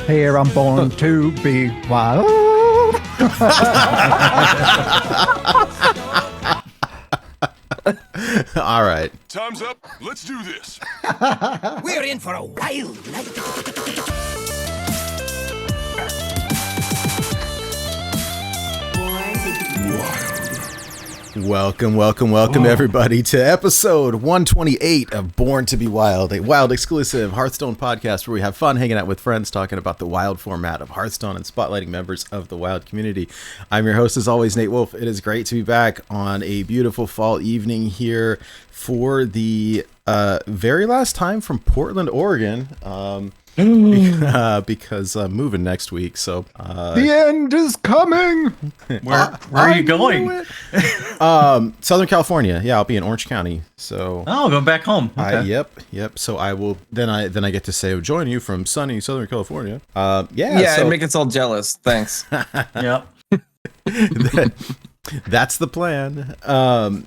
Here I'm born to be wild. All right. Time's up. Let's do this. We're in for a wild night. Welcome, everybody, to episode 128 of Born to be Wild, a Wild exclusive Hearthstone podcast where we have fun hanging out with friends talking about the Wild format of Hearthstone and spotlighting members of the Wild community. I'm your host, as always, Nate Wolf. It is great to be back on a beautiful fall evening here for the very last time from Portland, Oregon. Because I'm moving next week, so the end is coming. Where are you going? Southern California. Yeah, I'll be in Orange County. So going back home. Okay. Yep. So I will then I get to say, join you from sunny Southern California. And make us all jealous. Thanks. Yep. That's the plan. I'm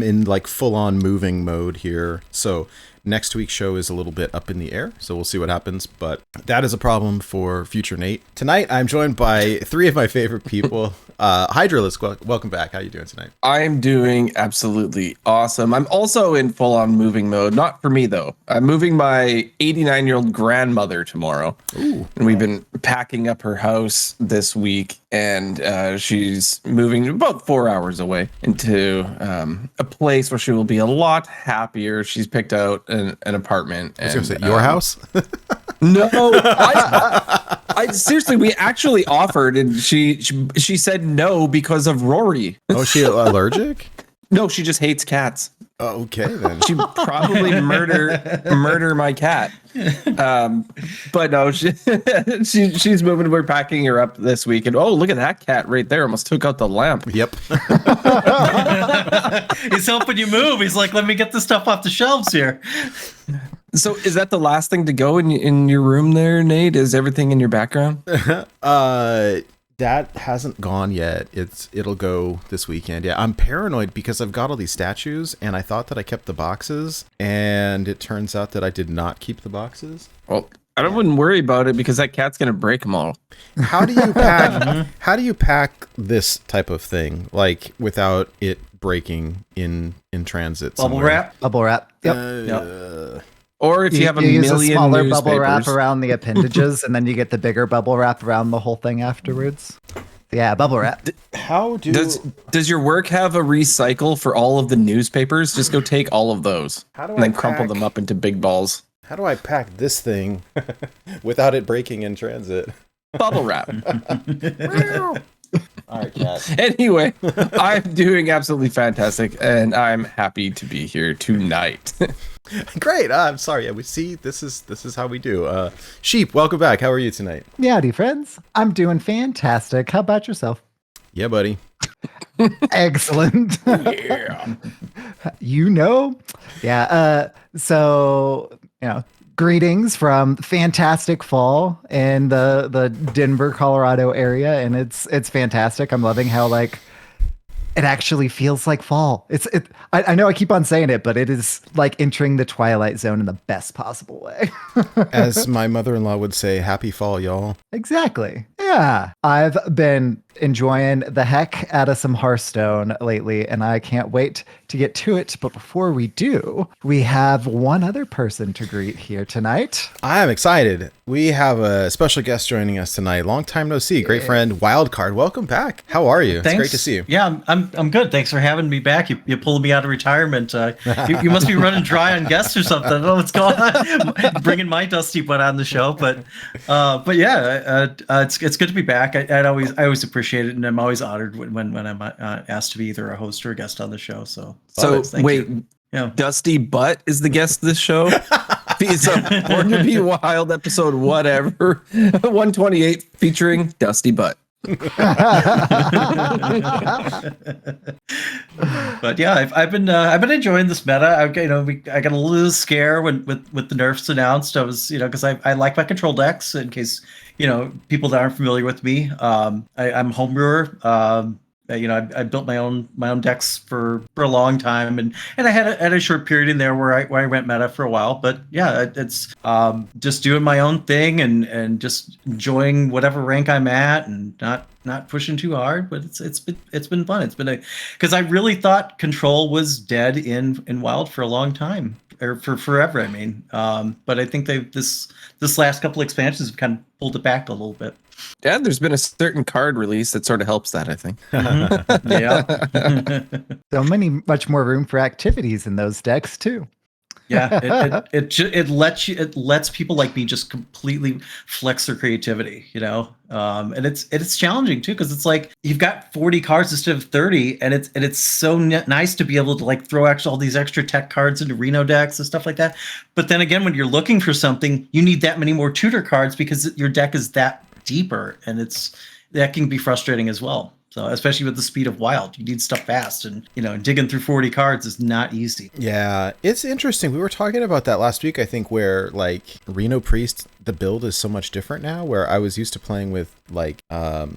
in like full on moving mode here. So next week's show is a little bit up in the air, so we'll see what happens, but that is a problem for future Nate. Tonight, I'm joined by three of my favorite people. Hydra, welcome back. How are you doing tonight? I'm doing absolutely awesome. I'm also in full-on moving mode. Not for me, though. I'm moving my 89-year-old grandmother tomorrow. Ooh. And we've been packing up her house this week, and she's moving about 4 hours away into a place where she will be a lot happier. She's picked out an apartment. I was going to say, your house? No, I seriously, we actually offered, and she said no because of Rory. Oh, is she allergic? No, she just hates cats. Oh, okay, then. She'd probably murder my cat. But no, she's moving. We're packing her up this week, and oh, look at that cat right there! Almost took out the lamp. Yep. He's helping you move. He's like, let me get the stuff off the shelves here. So, is that the last thing to go in your room there, Nate? Is everything in your background? That hasn't gone yet. It'll go this weekend. Yeah, I'm paranoid because I've got all these statues, and I thought that I kept the boxes, and it turns out that I did not keep the boxes. Well, I wouldn't worry about it because that cat's gonna break them all. How do you pack? How do you pack this type of thing, like without it breaking in transit? Bubble somewhere? wrap. Bubble wrap. Yep. Yep. Or if you have a use million a smaller newspapers. bubble wrap around the appendages, and then you get the bigger bubble wrap around the whole thing afterwards. Yeah, bubble wrap. How Does your work have a recycle for all of the newspapers? Just go take all of those and then crumple them up into big balls. How do I pack this thing without it breaking in transit? Bubble wrap. All right, cat. Anyway, I'm doing absolutely fantastic, and I'm happy to be here tonight. Great. I'm sorry. Yeah, we see this is how we do. Sheep, welcome back. How are you tonight? Howdy, friends. I'm doing fantastic. How about yourself? Yeah, buddy. Excellent. Yeah. Yeah. Greetings from fantastic fall in the Denver, Colorado area, and it's fantastic. I'm loving how it actually feels like fall. I know I keep on saying it, but it is like entering the twilight zone in the best possible way. As my mother-in-law would say, happy fall, y'all. Exactly. Yeah. I've been enjoying the heck out of some Hearthstone lately, and I can't wait to get to it. But before we do, we have one other person to greet here tonight. I am excited. We have a special guest joining us tonight. Long time no see. Great friend, Wildcard. Welcome back. How are you? Thanks. It's great to see you. Yeah, I'm good. Thanks for having me back. You pulled me out of retirement. You must be running dry on guests or something. I don't know what's going on. Bringing my dusty butt on the show, but yeah, it's good to be back. I always appreciate it, and I'm always honored when I'm asked to be either a host or a guest on the show. So wait, yeah. Dusty Butt is the guest of this show. It's a Born to Be Wild episode, whatever. 128 featuring Dusty Butt. But yeah, I've been enjoying this meta. I got a little scare with the nerfs announced. I was because I like my control decks in case people that aren't familiar with me. I'm homebrewer. I built my own decks for a long time, and I had a short period in there where I went meta for a while. But yeah, it's just doing my own thing and just enjoying whatever rank I'm at, and not pushing too hard. But it's been fun. It's been because I really thought Control was dead in Wild for a long time, or for forever. I mean, but I think this last couple expansions have kind of pulled it back a little bit. Yeah, there's been a certain card release that sort of helps that, I think. Yeah. So much more room for activities in those decks too. Yeah, it lets people like me just completely flex their creativity, and it's challenging too, because it's like you've got 40 cards instead of 30, and it's so nice to be able to like throw all these extra tech cards into Reno decks and stuff like that. But then again, when you're looking for something, you need that many more tutor cards because your deck is that deeper, and that can be frustrating as well. So especially with the speed of Wild, you need stuff fast, and digging through 40 cards is not easy. Yeah, it's interesting. We were talking about that last week, I think, where like Reno Priest, the build is so much different now. Where I was used to playing with like, oh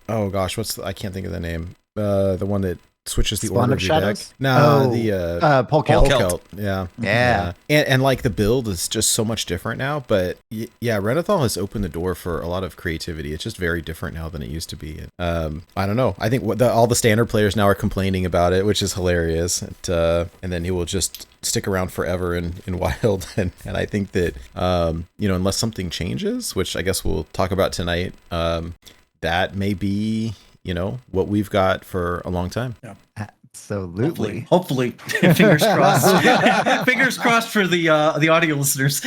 gosh, I can't think of the name. The one that switches the Spawn order of of your deck. Shadows? No, the Polkelt. Yeah. And like the build is just so much different now. But yeah, Renathal has opened the door for a lot of creativity. It's just very different now than it used to be. And, I don't know. I think all the standard players now are complaining about it, which is hilarious. And then he will just stick around forever in Wild. And I think that unless something changes, which I guess we'll talk about tonight, that may be what we've got for a long time. Yeah. Absolutely. Hopefully. Fingers crossed. Fingers crossed for the audio listeners.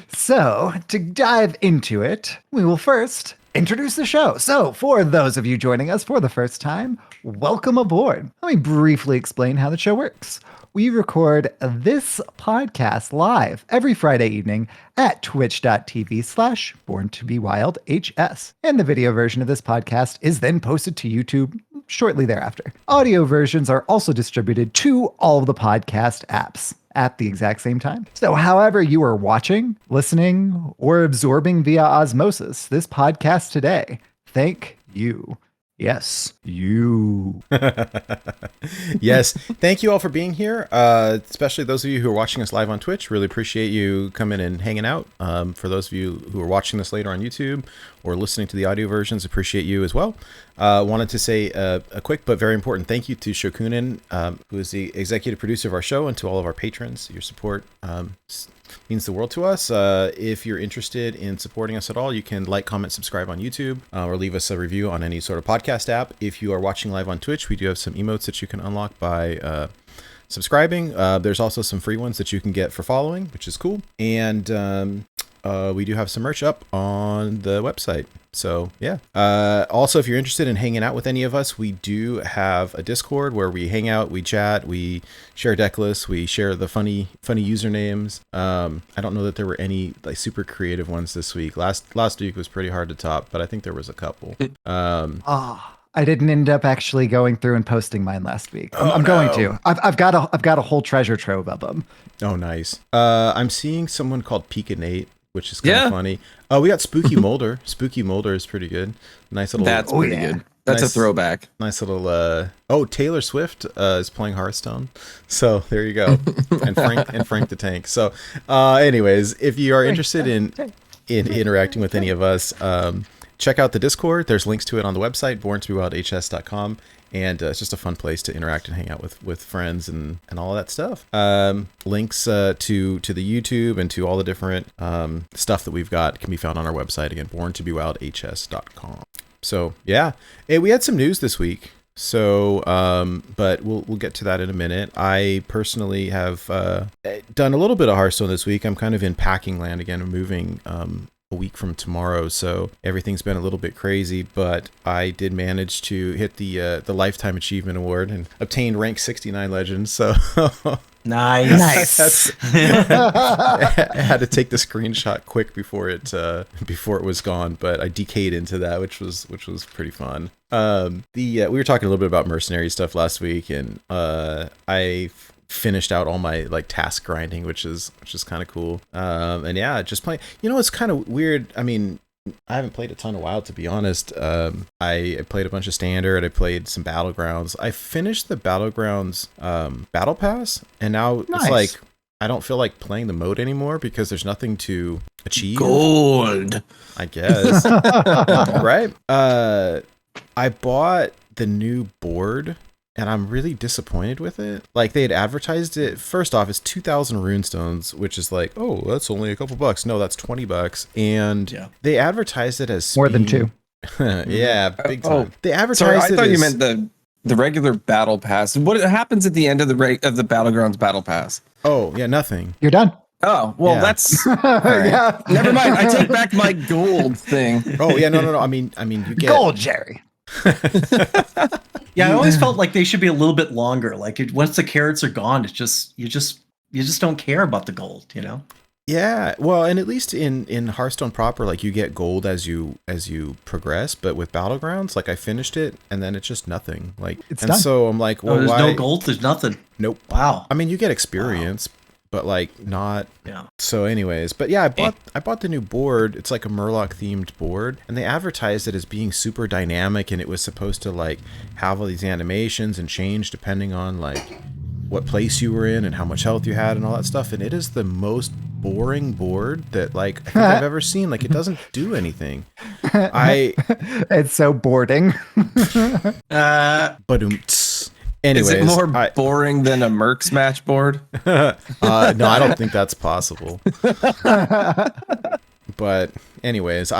So, to dive into it, we will first introduce the show. So, for those of you joining us for the first time, welcome aboard. Let me briefly explain how the show works. We record this podcast live every Friday evening at twitch.tv/borntobewildhs. And the video version of this podcast is then posted to YouTube shortly thereafter. Audio versions are also distributed to all of the podcast apps at the exact same time. So however you are watching, listening, or absorbing via osmosis this podcast today, thank you. Yes, you. Yes. Thank you all for being here, especially those of you who are watching us live on Twitch. Really appreciate you coming and hanging out. For those of you who are watching this later on YouTube or listening to the audio versions, appreciate you as well. Wanted to say a quick but very important thank you to Scootin, who is the executive producer of our show, and to all of our patrons. Your support means the world to us. If you're interested in supporting us at all, you can like, comment, subscribe on YouTube, or leave us a review on any sort of podcast app. If you are watching live on Twitch, we do have some emotes that you can unlock by subscribing. There's also some free ones that you can get for following, which is cool. And we do have some merch up on the website. So yeah. Also, if you're interested in hanging out with any of us, we do have a Discord where we hang out, we chat, we share deck lists, we share the funny usernames. I don't know that there were any like super creative ones this week. Last week was pretty hard to top, but I think there was a couple. I didn't end up actually going through and posting mine last week. I'm going to. I've got a whole treasure trove of them. Oh, nice. I'm seeing someone called Pika Nate, which is kind of funny. Oh, we got Spooky Molder. Spooky Molder is pretty good. Nice little. That's pretty good. That's a throwback. Nice little. Taylor Swift is playing Hearthstone. So there you go. and Frank the Tank. So, anyways, if you are interested in interacting with any of us, check out the Discord. There's links to it on the website, borntobewildhs.com. And it's just a fun place to interact and hang out with friends and all of that stuff. Links to the YouTube and to all the different stuff that we've got can be found on our website, again, borntobewildhs.com. So yeah, hey, we had some news this week. So, but we'll get to that in a minute. I personally have done a little bit of Hearthstone this week. I'm kind of in packing land again. I'm moving a week from tomorrow, so everything's been a little bit crazy, but I did manage to hit the Lifetime Achievement Award and obtained rank 69 Legend, so Nice. I had to take the screenshot quick before it was gone, but I decayed into that, which was pretty fun. We were talking a little bit about mercenary stuff last week, and I finished out all my like task grinding, which is kind of cool. And yeah, just playing. It's kind of weird. I mean, haven't played a ton of Wild, to be honest. I played a bunch of Standard. I played some Battlegrounds. I finished the Battlegrounds Battle Pass, and now Nice. it's like I don't feel like playing the mode anymore because there's nothing to achieve. Gold. I guess. Right? I bought the new board, and I'm really disappointed with it. Like, they had advertised it. First off, it's 2,000 runestones, which is like, oh, that's only a couple bucks. No, that's $20. And they advertised it as More than being- 2. Yeah, big time. They Sorry, advertised I thought it you as- meant the regular battle pass. What happens at the end of the Battlegrounds battle pass? Oh, yeah, nothing. You're done. Oh, well, Yeah. that's all right. Yeah. Never mind. I take back my gold thing. Oh, yeah, no. I mean, you get Gold, Jerry. Yeah, I always felt like they should be a little bit longer. Like once the carrots are gone, it's just you just don't care about the gold, you know? Yeah, well, and at least in Hearthstone proper, like you get gold as you progress, but with Battlegrounds, like I finished it and then it's just nothing. Like, It's and done. so I'm like, well, Oh, there's why? no gold. There's nothing. Nope. Wow. I mean, you get experience, but like not. Yeah. So, anyways, but yeah, I bought the new board. It's like a Murloc themed board, and they advertised it as being super dynamic, and it was supposed to like have all these animations and change depending on like what place you were in and how much health you had and all that stuff. And it is the most boring board that like I think I've ever seen. Like, it doesn't do anything. It's so boarding. But anyways, Is it more I- boring than a Mercs match board? no, I don't think that's possible. But anyways,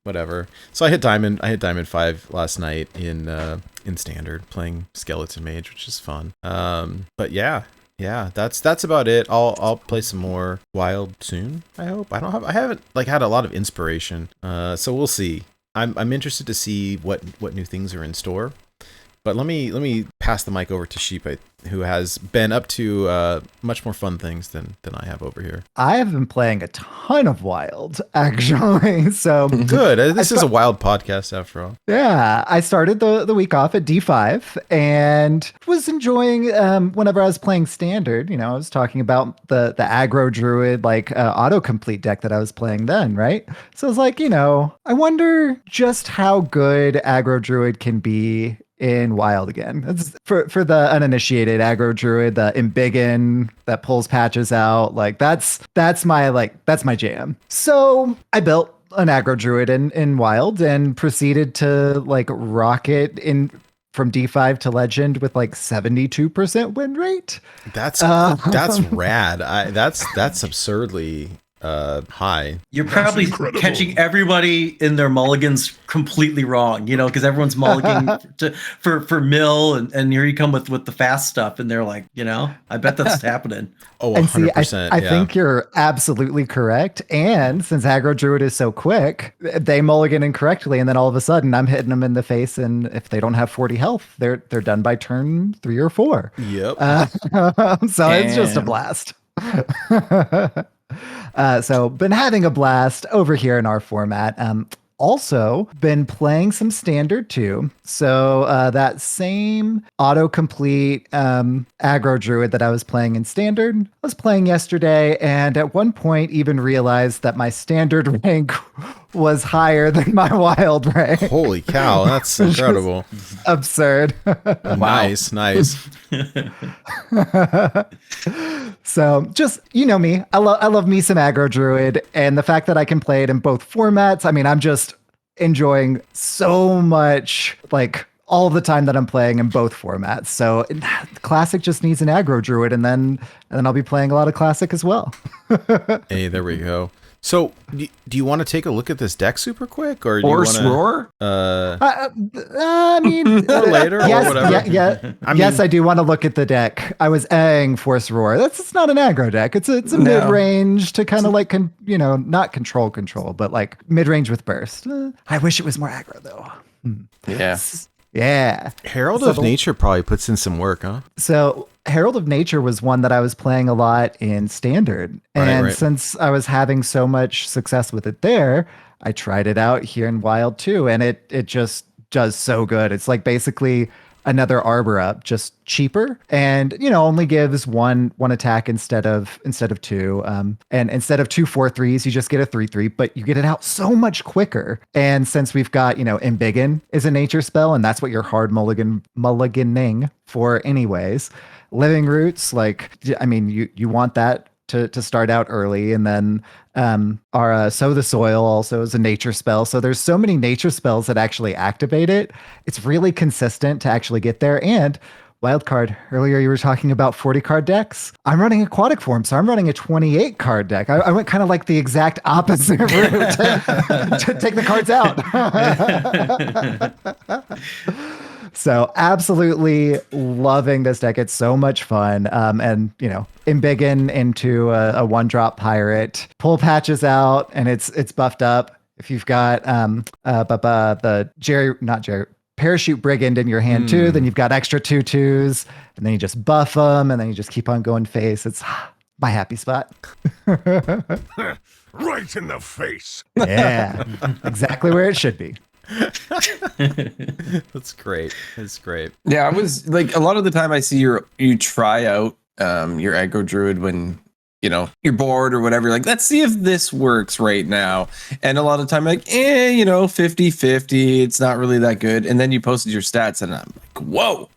whatever. So I hit Diamond 5 last night in Standard, playing Skeleton Mage, which is fun. But yeah, that's about it. I'll play some more Wild soon, I hope. I haven't like had a lot of inspiration. So we'll see. I'm interested to see what new things are in store. But let me pass the mic over to Sheep, who has been up to much more fun things than I have over here. I have been playing a ton of Wild, actually. So Good. This is a Wild podcast, after all. yeah, I started the week off at D5 and was enjoying whenever I was playing Standard. You know, I was talking about the Aggro Druid like autocomplete deck that I was playing then, right? So I was like, you know, I wonder just how good Aggro Druid can be in Wild again. That's for the uninitiated. Aggro Druid, the Embiggen that pulls patches out, like that's my jam. So I built an Aggro Druid in Wild and proceeded to like rocket in from D5 to Legend with like 72% win rate. That's rad. That's absurdly high. You're probably catching everybody in their mulligans completely wrong, you know, because everyone's mulliganing for mill, and here you come with the fast stuff, and they're like, you know, I bet that's happening. Oh, And see, 100%. I think you're absolutely correct. And since Aggro Druid is so quick, they mulligan incorrectly, and then all of a sudden I'm hitting them in the face, and if they don't have 40 health, they're done by turn 3 or 4. Yep. So it's just a blast. So been having a blast over here in our format. Also been playing some Standard too. So that same autocomplete Aggro Druid that I was playing in Standard, I was playing yesterday, and at one point even realized that my Standard rank was higher than my Wild rank. Holy cow, that's incredible. Absurd. Nice. So just, you know me, I love me some Aggro Druid, and the fact that I can play it in both formats. I mean, I'm just enjoying so much, like all the time that I'm playing in both formats. So Classic just needs an Aggro Druid, and then I'll be playing a lot of Classic as well. Hey, there we go. So, do you want to take a look at this deck super quick, or do Horse you want roar? I mean, or later, yes, or whatever? Yeah. I Yes, mean- I do want to look at the deck. I was eyeing Force Roar. It's not an aggro deck. It's a mid range to kind of like not control, but like mid range with burst. I wish it was more aggro though. Yeah. Yeah. Herald So of Nature probably puts in some work, huh? So Herald of Nature was one that I was playing a lot in Standard. And Right. since I was having so much success with it there, I tried it out here in Wild too. And it just does so good. It's like basically another arbor up, just cheaper, and only gives one attack instead of two. And instead of 2/4/3s, you just get a 3/3, but you get it out so much quicker. And since we've got Embiggen is a nature spell, and that's what you're hard mulliganing for anyways. Living Roots, you want that to start out early, and then our Sow the Soil also is a nature spell. So there's so many nature spells that actually activate it. It's really consistent to actually get there. And wildcard, earlier you were talking about 40 card decks. I'm running aquatic form, so I'm running a 28 card deck. I went kind of like the exact opposite route to take the cards out. So absolutely loving this deck. It's so much fun. And Embiggen into a 1-drop pirate. Pull patches out and it's buffed up. If you've got Parachute Brigand in your hand too, then you've got extra 2/2s, and then you just buff them, and then you just keep on going face. It's my happy spot. Right in the face. Yeah, exactly where it should be. That's great. That's great. Yeah, I was like, a lot of the time I see you try out your aggro druid when you're bored or whatever. Like, let's see if this works right now. And a lot of the time, like, 50-50. It's not really that good. And then you posted your stats, and I'm like, whoa,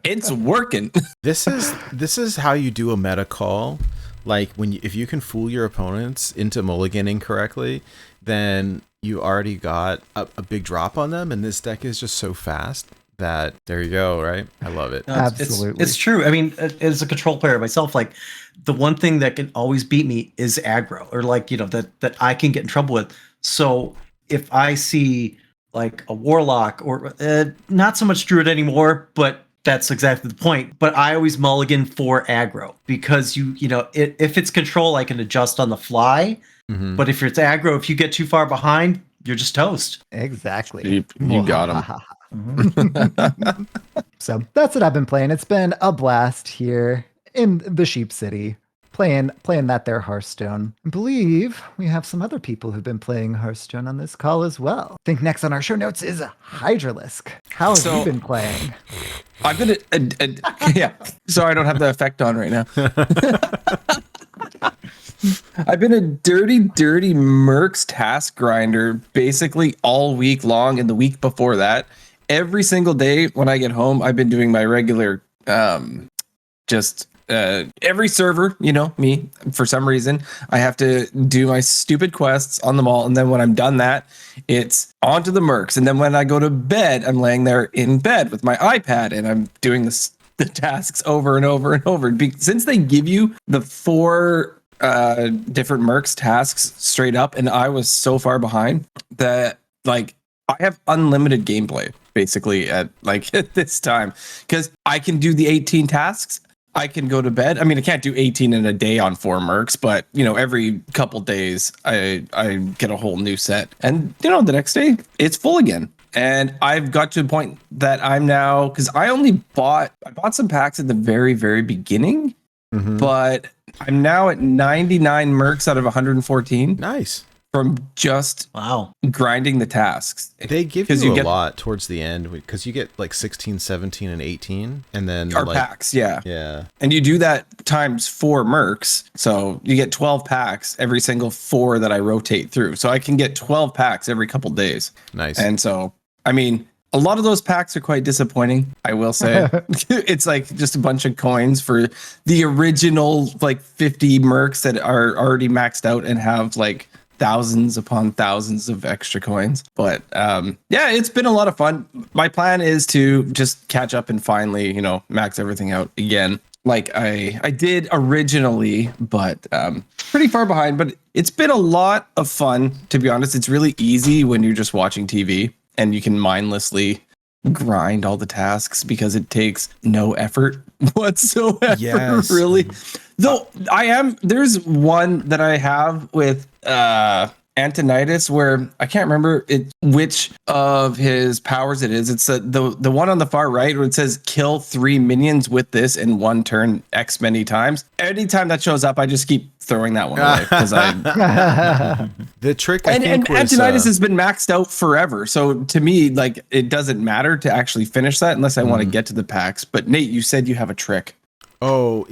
it's working. This is how you do a meta call. Like if you can fool your opponents into mulliganing correctly, then you already got a big drop on them, and this deck is just so fast that there you go, right? I love it. No, Absolutely. It's true. I mean, as a control player myself, like the one thing that can always beat me is aggro, or that I can get in trouble with. So if I see like a warlock or not so much druid anymore, but that's exactly the point. But I always mulligan for aggro because if it's control, I can adjust on the fly. Mm-hmm. But if it's aggro, if you get too far behind, you're just toast. Exactly. You got him. So that's what I've been playing. It's been a blast here in the Sheep City, playing that there Hearthstone. I believe we have some other people who've been playing Hearthstone on this call as well. I think next on our show notes is Hydralisk. How have you been playing? I've been yeah. Sorry, I don't have the effect on right now. I've been a dirty Mercs task grinder basically all week long, and the week before that. Every single day when I get home, I've been doing my regular, every server, me, for some reason, I have to do my stupid quests on them all. And then when I'm done that, it's onto the Mercs. And then when I go to bed, I'm laying there in bed with my iPad and I'm doing the tasks over and over and over. Since they give you the 4 different Mercs tasks straight up, and I was so far behind that I have unlimited gameplay basically at this time, because I can do the 18 tasks. I can go to bed. I mean, I can't do 18 in a day on 4 Mercs, but every couple days I get a whole new set, and the next day it's full again. And I've got to a point that I'm now, because I bought some packs at the very, very beginning, but I'm now at 99 Mercs out of 114. Nice. From just grinding the tasks. They give you a lot towards the end, because you get 16, 17, and 18, and then our packs, yeah. And you do that times 4 Mercs, so you get 12 packs every single 4 that I rotate through. So I can get 12 packs every couple days. Nice. And so, I mean, a lot of those packs are quite disappointing, I will say. It's just a bunch of coins for the original 50 Mercs that are already maxed out and have thousands upon thousands of extra coins. But it's been a lot of fun. My plan is to just catch up and finally, max everything out again, like I did originally, but pretty far behind. But it's been a lot of fun, to be honest. It's really easy when you're just watching TV and you can mindlessly grind all the tasks because it takes no effort whatsoever. Really. Though there's one that I have with Antonitis, where I can't remember which of his powers it is. It's the one on the far right where it says kill 3 minions with this in one turn X many times. Anytime that shows up, I just keep throwing that one away because The trick, and Antonitis has been maxed out forever. So to me, like, it doesn't matter to actually finish that unless I want to get to the packs. But Nate, you said you have a trick. Oh,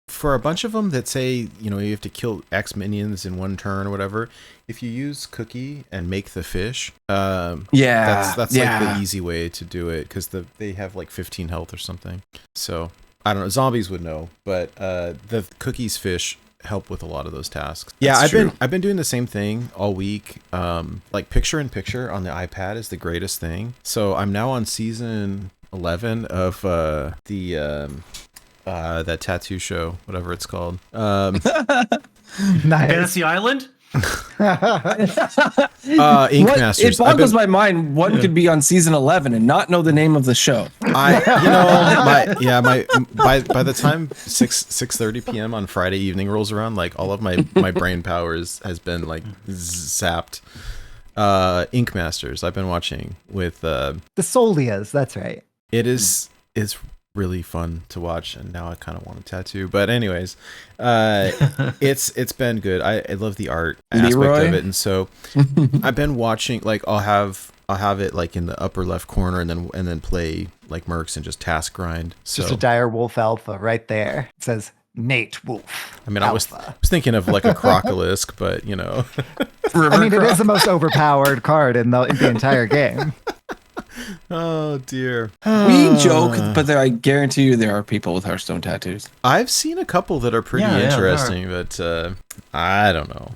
for a bunch of them that say, you know, you have to kill X minions in one turn or whatever, if you use Cookie and make the fish, that's like the easy way to do it, because they have like 15 health or something. So I don't know, zombies would know, but the Cookie's fish help with a lot of those tasks. Yeah, I've been doing the same thing all week. Like picture in picture on the iPad is the greatest thing. So I'm now on season 11 of that tattoo show, whatever it's called. Nice. Fantasy Island? Ink Masters. It boggles my mind. One could be on season 11 and not know the name of the show. By the time 6:30 p.m. on Friday evening rolls around, like all of my brain powers has been like zapped. Ink Masters. I've been watching with the Solias. That's right. It's really fun to watch, and now I kind of want a tattoo. But anyways, it's been good. I love the art aspect of it, and so I've been watching. Like I'll have it like in the upper left corner, and then play like Mercs and just task grind. So just a dire wolf alpha right there. It says Nate Wolf. I mean, alpha. I was thinking of like a crocolisk, but you know, I mean, it is the most overpowered card in the entire game. Oh dear. We joke, but I guarantee you there are people with Hearthstone tattoos. I've seen a couple that are pretty interesting, but I don't know.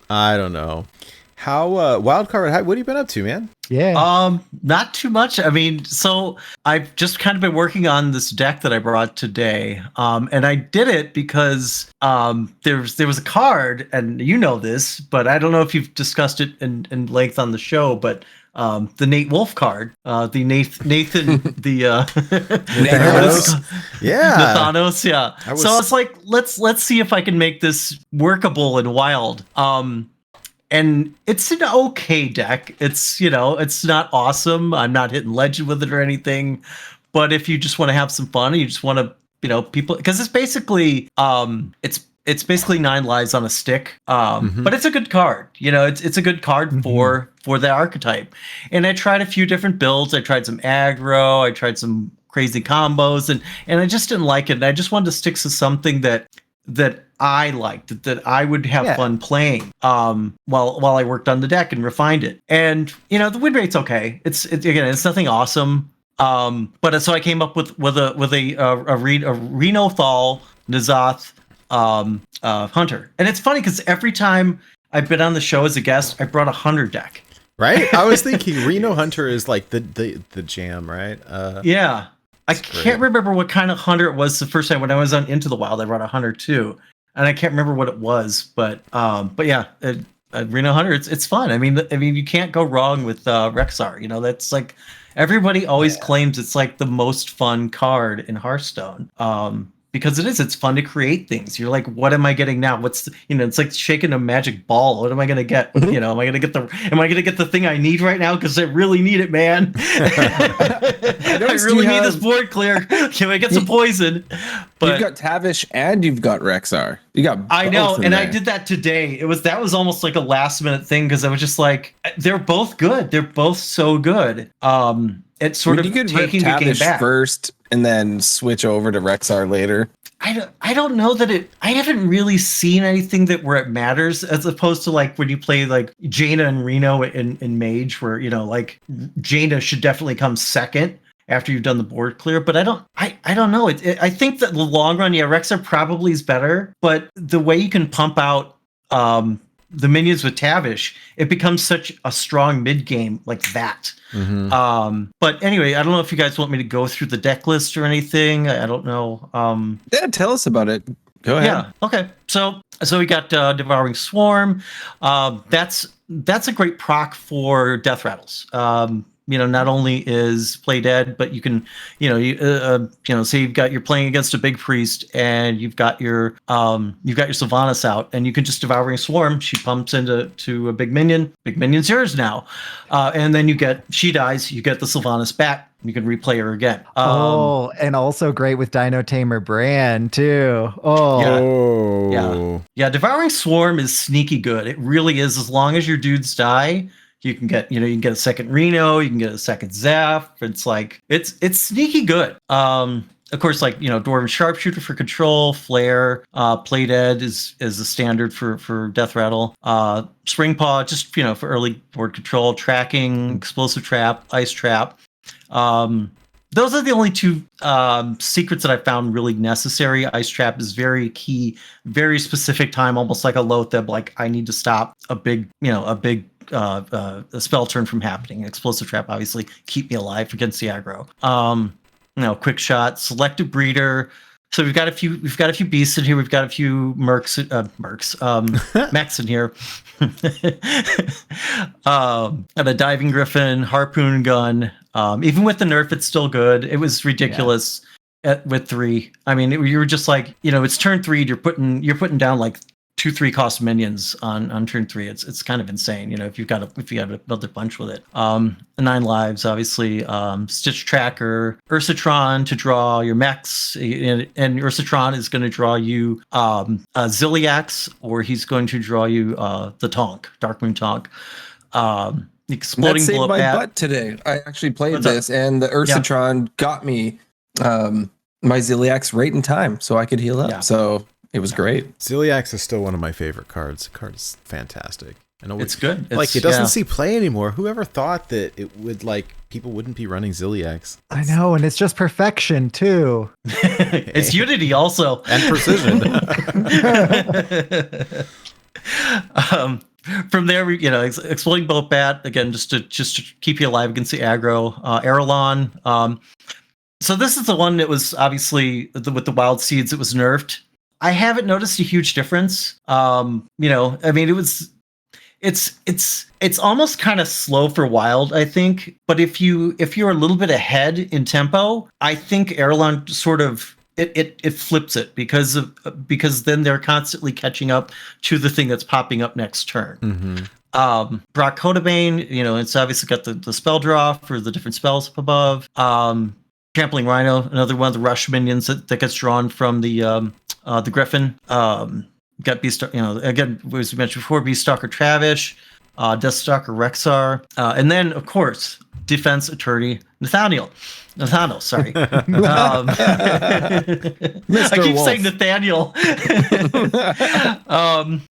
How Wildcard? What have you been up to, man? Yeah. Not too much. I mean, so I've just kind of been working on this deck that I brought today. And I did it because there was a card, and you know this, but I don't know if you've discussed it in length on the show, but the Nate Wolf card, the Nathan, the Nathanos, yeah. So I was like, let's see if I can make this workable and wild. And it's an okay deck. It's, you know, it's not awesome. I'm not hitting legend with it or anything. But if you just want to have some fun and you just want to, you know, people, because it's basically it's basically 9 lives on a stick. But it's a good card. You know, it's a good card for the archetype. And I tried a few different builds. I tried some aggro. I tried some crazy combos, and I just didn't like it. And I just wanted to stick to something that I liked, that I would have fun playing while I worked on the deck and refined it. And you know, the win rate's okay. It's nothing awesome. But so I came up with a Reno Thal N'Zoth Hunter. And it's funny because every time I've been on the show as a guest, I brought a Hunter deck. Right? I was thinking Reno Hunter is like the jam, right? Yeah. I can't remember what kind of hunter it was the first time when I was on Into the Wild. I brought a hunter too, and I can't remember what it was, but yeah, Reno Hunter. It's fun. I mean, you can't go wrong with Rexxar. You know, that's like everybody always claims it's like the most fun card in Hearthstone. Because it's fun to create things. You're like, what am I getting now? It's like shaking a magic ball. What am I going to get? You know, am I going to get the thing I need right now? Because I really need it, man. I really need this board clear. Can I get some poison? But you've got Tavish and you've got Rexxar. You got I know, and I did that today. That was almost like a last minute thing because I was just like, they're both good. They're both so good. It's sort of taking the game back first and then switch over to Rexxar later. I don't know that I haven't really seen anything where it matters, as opposed to like when you play like Jaina and Reno in Mage, where, you know, like Jaina should definitely come second after you've done the board clear. But I don't know. I think that in the long run, Rexxar probably is better, but the way you can pump out the minions with Tavish, it becomes such a strong mid game like that. But anyway, I don't know if you guys want me to go through the deck list or anything. I don't know. Yeah, tell us about it. Go ahead. Yeah. Okay. So we got Devouring Swarm. That's a great proc for Deathrattles. not only is play dead, but you can, say you're playing against a big priest and you've got your Sylvanas out, and you can just Devouring Swarm. She pumps into a big minion. Big minion's yours now, and then she dies. You get the Sylvanas back. You can replay her again. And also great with Dino Tamer Bran too. Yeah. Devouring Swarm is sneaky good. It really is. As long as your dudes die, you can get a second Reno, you can get a second Zeph. It's like it's sneaky good. Of course, like, Dwarven Sharpshooter for control, Flare, Play Dead is the standard for Deathrattle. Springpaw just for early board control, tracking, Explosive Trap, Ice Trap. Those are the only two secrets that I found really necessary. Ice Trap is very key, very specific time, almost like a Loatheb. Like, I need to stop a big a spell turn from happening. Explosive Trap, obviously, keep me alive against the aggro. Quick Shot, Selective Breeder. So we've got a few beasts in here. We've got a few mechs in here. And a Diving Griffin, Harpoon Gun. Even with the nerf, it's still good. It was ridiculous with 3. I mean, you were just like, it's turn 3. You're putting down like 2-3 cost minions on turn 3. It's kind of insane. If you have to build a bunch with it. 9 lives, obviously. Stitch Tracker, Ursatron to draw your mechs, and Ursatron is going to draw you Ziliax, or he's going to draw you the Tonk, Darkmoon Tonk. Exploding That saved Blow my Bat. butt today. I actually played this, and the Ursatron got me my Ziliax right in time, so I could heal up. Yeah. So it was great. Ziliax is still one of my favorite cards. The card is fantastic. I know It's good. It doesn't see play anymore. Whoever thought that it would, people wouldn't be running Ziliax? I know, and it's just perfection too. It's Unity also. And precision. From there, Exploding Bolt Bat, again, just to keep you alive against the aggro. Aralon. So this is the one that was obviously with the Wild Seeds. It was nerfed. I haven't noticed a huge difference. I mean, it's almost kind of slow for Wild, I think. But if you're a little bit ahead in tempo, I think Aralon sort of it flips it because then they're constantly catching up to the thing that's popping up next turn. Mm-hmm. Brock Codabane, it's obviously got the spell draw for the different spells up above. Trampling Rhino, another one of the rush minions that gets drawn from the Griffin. Got Beast, again, as we mentioned before, Beaststalker Travish, Deathstalker Rexar, and then of course Defense Attorney Nathaniel, sorry. I keep saying Nathaniel.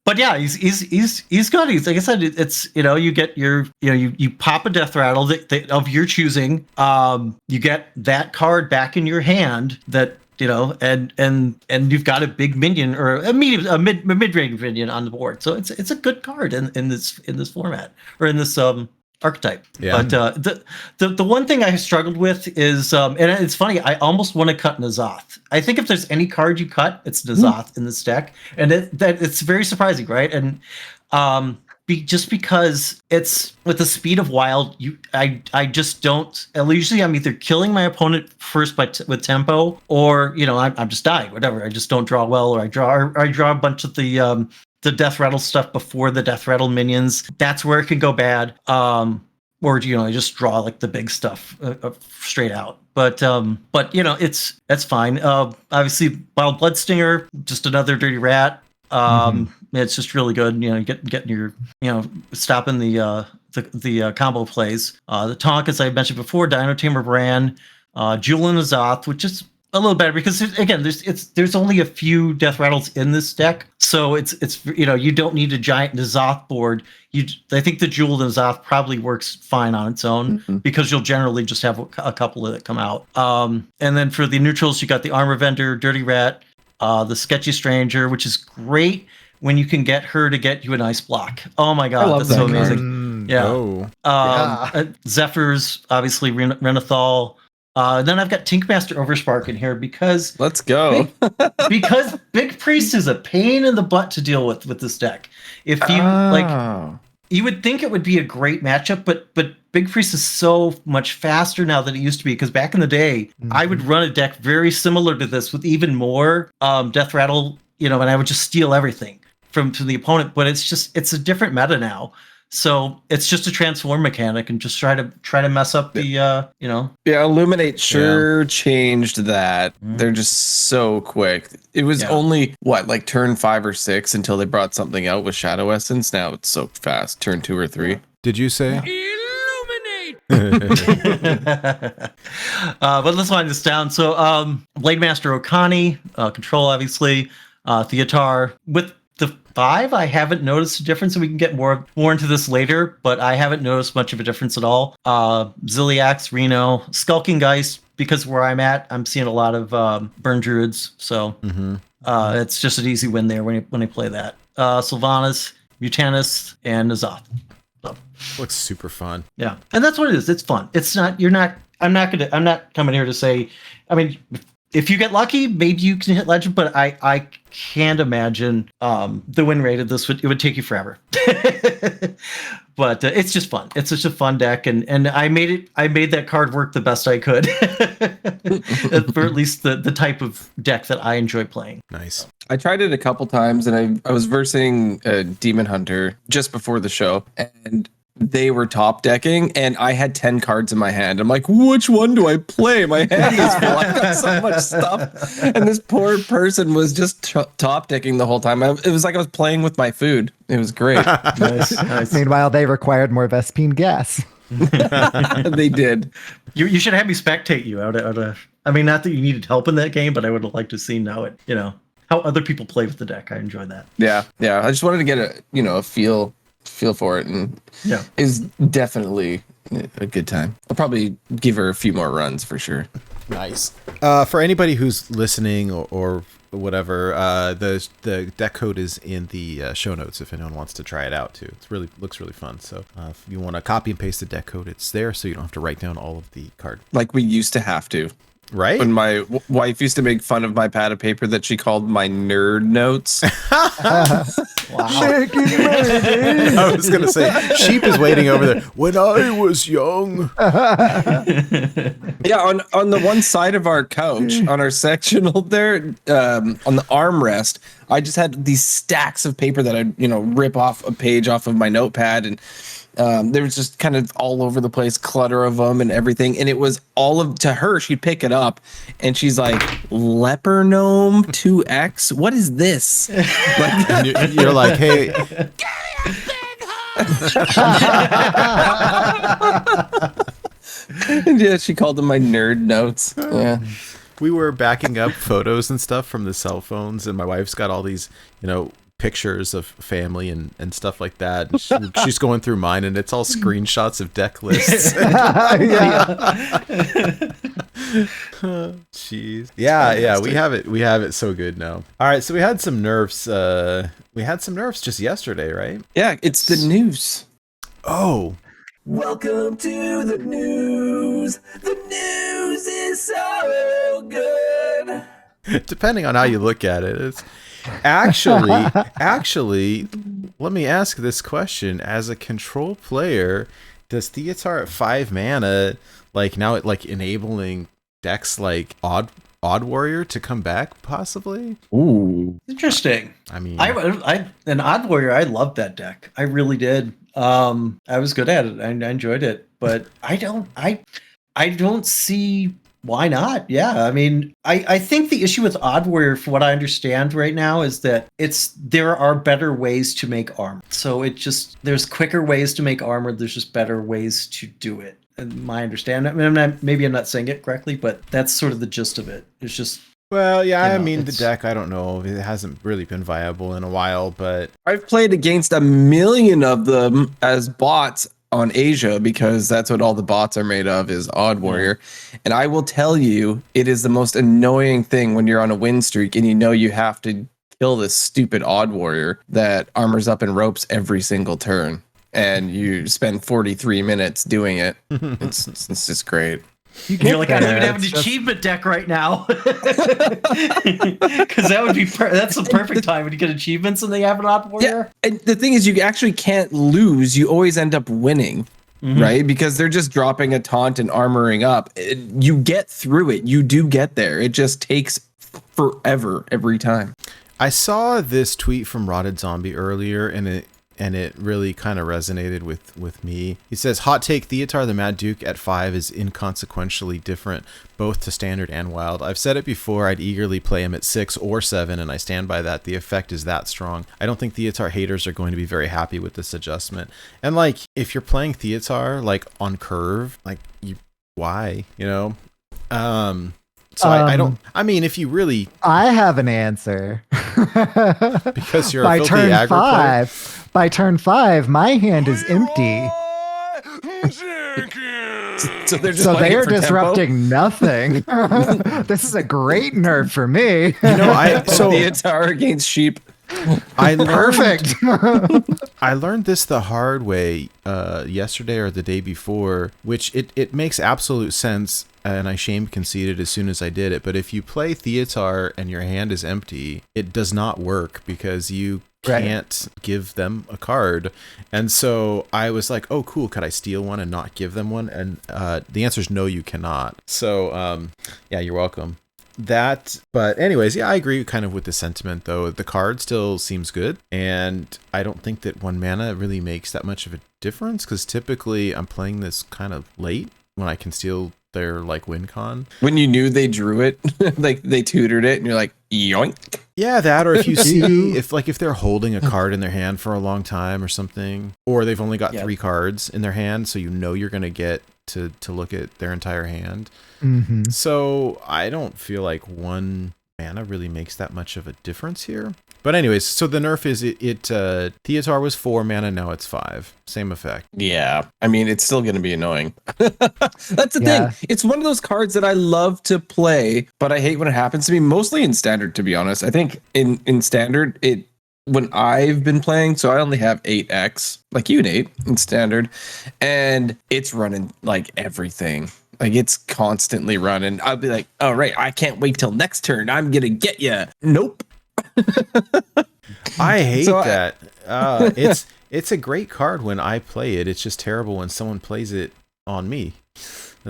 But yeah, he's good. He's, like I said, it's you get your you pop a Deathrattle of your choosing. You get that card back in your hand that and you've got a big minion or a mid-range minion on the board. So it's a good card in this format or in this archetype. Yeah. But the one thing I struggled with is and it's funny, I almost want to cut N'Zoth. I think if there's any card you cut, it's N'Zoth in this deck, and it's very surprising, right? And just because it's with the speed of Wild, I just don't. Usually, I'm either killing my opponent first with tempo, or I'm just dying. Whatever. I just don't draw well, or I draw a bunch of the Deathrattle stuff before the Deathrattle minions. That's where it can go bad. Or I just draw like the big stuff straight out. But that's fine. Obviously, Wild Bloodstinger, just another dirty rat. It's just really good. Getting your stopping the combo plays. The Tonk, as I mentioned before, Dino Tamer Bran, Jewel and N'Zoth, which is a little better because there's only a few Deathrattles in this deck, so it's you don't need a giant N'Zoth board. I think the Jewel N'Zoth probably works fine on its own because you'll generally just have a couple of that come out. And then for the neutrals, you got the Armor Vendor, Dirty Rat, the Sketchy Stranger, which is great when you can get her to get you an ice block. Oh my god, that's so amazing. Zephyrs, obviously Renethal. Then I've got Tinkmaster Overspark in here because let's go. because Big Priest is a pain in the butt to deal with this deck. If you you would think it would be a great matchup, but Big Priest is so much faster now than it used to be, because back in the day, I would run a deck very similar to this with even more Deathrattle, and I would just steal everything from the opponent. But it's a different meta now. So it's just a transform mechanic, and just try to mess up the Yeah, Illuminate changed that. They're just so quick. It was only like turn 5 or 6 until they brought something out with Shadow Essence. Now it's so fast. Turn 2 or 3. Did you say? But let's wind this down. So Blade Master Okani, control obviously, Theotar. With the 5, I haven't noticed a difference, and we can get more into this later, but I haven't noticed much of a difference at all. Ziliax, Reno, Skulking Geist, because where I'm at, I'm seeing a lot of Burn Druids, so it's just an easy win there when I play that. Sylvanas, Mutanus, and Azoth. So. Looks super fun. Yeah, and that's what it is. It's fun. It's not. I'm not coming here to say. I mean, if you get lucky, maybe you can hit legend, but I can't imagine the win rate of this would take you forever. But it's just fun. It's such a fun deck, and I made that card work the best I could for at least the type of deck that I enjoy playing. Nice. I tried it a couple times, and I was versing Demon Hunter just before the show, and they were top decking, and I had 10 cards in my hand. I'm like, which one do I play? My hand is full. I've got so much stuff. And this poor person was just top decking the whole time. It was like I was playing with my food. It was great. Nice. Meanwhile, they required more Vespine gas. They did. You should have me spectate you out of. I mean, not that you needed help in that game, but I would have liked to see how other people play with the deck. I enjoy that. Yeah. I just wanted to get a feel for it, and is definitely a good time. I'll probably give her a few more runs for sure. Nice. For anybody who's listening or whatever, the deck code is in the show notes if anyone wants to try it out too. Looks really fun. So if you want to copy and paste the deck code, it's there, so you don't have to write down all of the card. Like we used to have to. Right? When my wife used to make fun of my pad of paper that she called my nerd notes. Wow. I was going to say, Sheep is waiting over there. When I was young. Yeah, on the one side of our couch, on our sectional there, on the armrest, I just had these stacks of paper that I'd, rip off a page off of my notepad, and there was just kind of all over the place clutter of them and everything. And it was to her, she'd pick it up and she's like, Leper Gnome 2X? What is this? And you're like, hey. And yeah, she called them my nerd notes. Yeah. We were backing up photos and stuff from the cell phones, and my wife's got all these, pictures of family and stuff like that. And she's going through mine, and it's all screenshots of deck lists. Jeez. Yeah, we have it so good now. All right, so we had some nerfs. We had some nerfs just yesterday, right? Yeah, it's the news. Oh. Welcome to the news. The news is so good. Depending on how you look at it, it's actually, let me ask this question. As a control player, does Theotar at 5 mana, now enabling decks like Odd Warrior to come back, possibly? Ooh. Interesting. I mean, an Odd Warrior, I loved that deck. I really did. I was good at it. I enjoyed it, but I don't see why not. Yeah, I mean, I think the issue with Odd Warrior, from what I understand right now, is that there are better ways to make armor. So there's quicker ways to make armor. There's just better ways to do it. And my understanding, I mean, maybe I'm not saying it correctly, but that's sort of the gist of it. It's just. Well, yeah, I mean, the deck, I don't know. It hasn't really been viable in a while, but I've played against 1 million of them as bots on Asia, because that's what all the bots are made of, is Odd Warrior. And I will tell you, it is the most annoying thing when you're on a win streak and you have to kill this stupid Odd Warrior that armors up and ropes every single turn. And you spend 43 minutes doing it. It's just great. You're like, I don't even have an achievement deck right now. Because that would be that's the perfect time when you get achievements and they have an Odd Warrior. Yeah, and the thing is, you actually can't lose. You always end up winning. right? Because they're just dropping a taunt and armoring up. You get through it. You do get there. It just takes forever every time. I saw this tweet from Rotted Zombie earlier, and it really kind of resonated with me. He says, hot take, Theotar the Mad Duke at 5 is inconsequentially different, both to standard and wild. I've said it before, I'd eagerly play him at 6 or 7, and I stand by that. The effect is that strong. I don't think Theotar haters are going to be very happy with this adjustment. And like, if you're playing Theotar, like on curve, like why, you know? So I don't, I mean, if you really... I have an answer. Because you're a filthy aggro player? By turn 5, my hand is empty. So they're just So playing they it are for tempo? disrupting nothing. This is a great nerf for me. You know, Theotar against sheep. Perfect. I learned this the hard way yesterday or the day before, which it makes absolute sense, and I shame conceded as soon as I did it. But if you play Theotar and your hand is empty, it does not work because you can't give them a card. And so I was like, oh, cool. Could I steal one and not give them one? And the answer is no, you cannot. So yeah, you're welcome. But anyways, yeah, I agree kind of with the sentiment though. The card still seems good, and I don't think that 1 mana really makes that much of a difference, because typically I'm playing this kind of late when I can steal their like win con. When you knew they drew it, like they tutored it, and you're like, yoink. Yeah, that, or if you see if they're holding a card in their hand for a long time or something, or they've only got 3 cards in their hand, so you know you're gonna get to look at their entire hand. Mm-hmm. So I don't feel like 1 mana really makes that much of a difference here. But anyways, so the nerf is Theotar was 4 mana, now it's 5. Same effect. Yeah, I mean, it's still going to be annoying. That's the thing. It's one of those cards that I love to play, but I hate when it happens to me, mostly in standard, to be honest. I think in standard, when I've been playing, so I only have 8x, like you, Nate, in standard, and it's running like everything. Like it's constantly running. I'll be like, oh, right, I can't wait till next turn. I'm going to get you. Nope. I hate that. It's a great card when I play it. It's just terrible when someone plays it on me.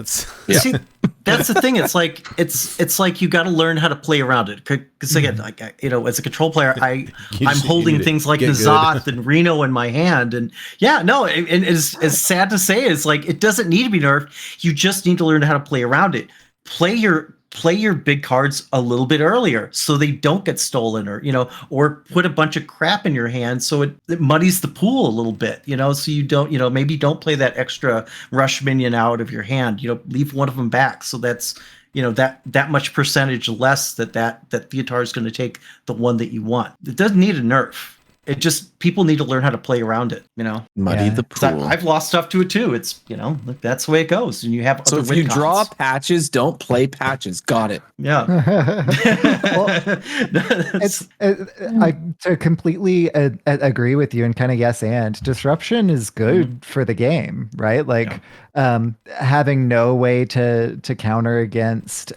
See, that's the thing. It's like you got to learn how to play around it. Because again, like as a control player, I'm holding things like the Zoth and Reno in my hand, and and as sad to say, it's like it doesn't need to be nerfed. You just need to learn how to play around it. Play your big cards a little bit earlier so they don't get stolen, or put a bunch of crap in your hand so it muddies the pool a little bit, so you don't, maybe don't play that extra rush minion out of your hand, leave one of them back. So that's, that much percentage less that Theotar is going to take the one that you want. It doesn't need a nerf. It just, people need to learn how to play around it, Muddy the pool. I've lost stuff to it too. It's, that's the way it goes. And you have so if you draw patches, don't play patches. Got it. Yeah. I to completely agree with you and kind of yes, and disruption is good for the game, right? Like having no way to counter against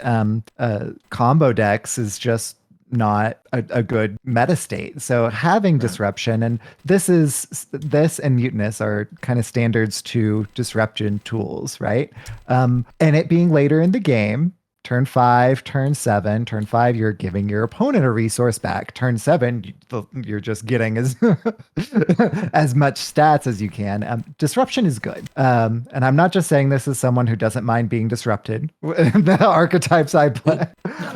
combo decks is just not a good meta state. So having disruption, and this and Mutinous are kind of standards to disruption tools, right? And it being later in the game, turn 5, turn 7, turn 5, you're giving your opponent a resource back. Turn 7, you're just getting as as much stats as you can. Disruption is good. And I'm not just saying this as someone who doesn't mind being disrupted, the archetypes I play,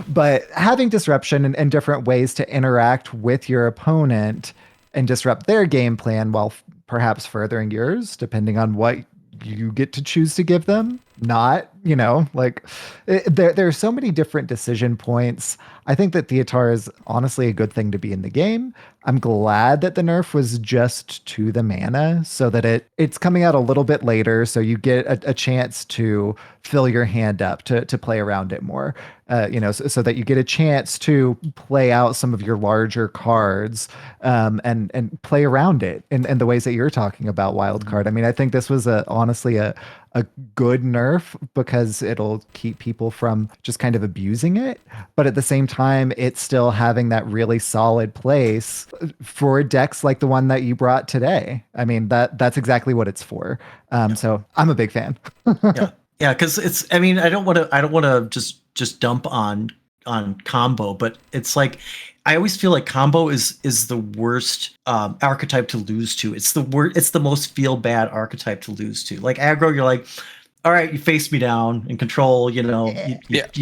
but having disruption and different ways to interact with your opponent and disrupt their game plan while perhaps furthering yours, depending on what you get to choose to give them. Not, there are so many different decision points. I think that Theotar is honestly a good thing to be in the game. I'm glad that the nerf was just to the mana so that it's coming out a little bit later, so you get a chance to fill your hand up to play around it more, so that you get a chance to play out some of your larger cards and play around it in the ways that you're talking about, wild card. I mean, I think this was honestly a a good nerf because it'll keep people from just kind of abusing it. But at the same time, it's still having that really solid place for decks like the one that you brought today. I mean, that's exactly what it's for. So I'm a big fan. Yeah, because it's. I mean, I don't want to just dump on combo, but it's like I always feel like combo is the worst archetype to lose to. It's the most feel bad archetype to lose to. Like aggro, you're like, all right, you faced me down in control. You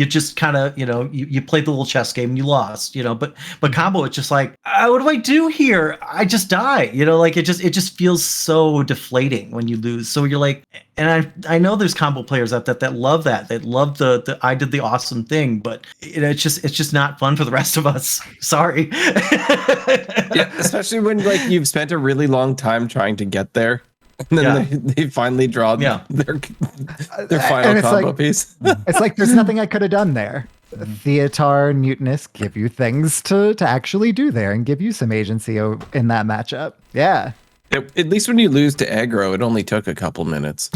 just kind of you played the little chess game and you lost. But combo, it's just like, what do I do here? I just die. Like it just feels so deflating when you lose. So you're like, and I know there's combo players out there that love that. They love the I did the awesome thing, but it's just not fun for the rest of us. Sorry. Yeah, especially when like you've spent a really long time trying to get there. And then they finally draw their final combo piece. It's like there's nothing I could have done there. Theotar and Mutinous give you things to actually do there and give you some agency in that matchup. Yeah. At least when you lose to aggro, it only took a couple minutes.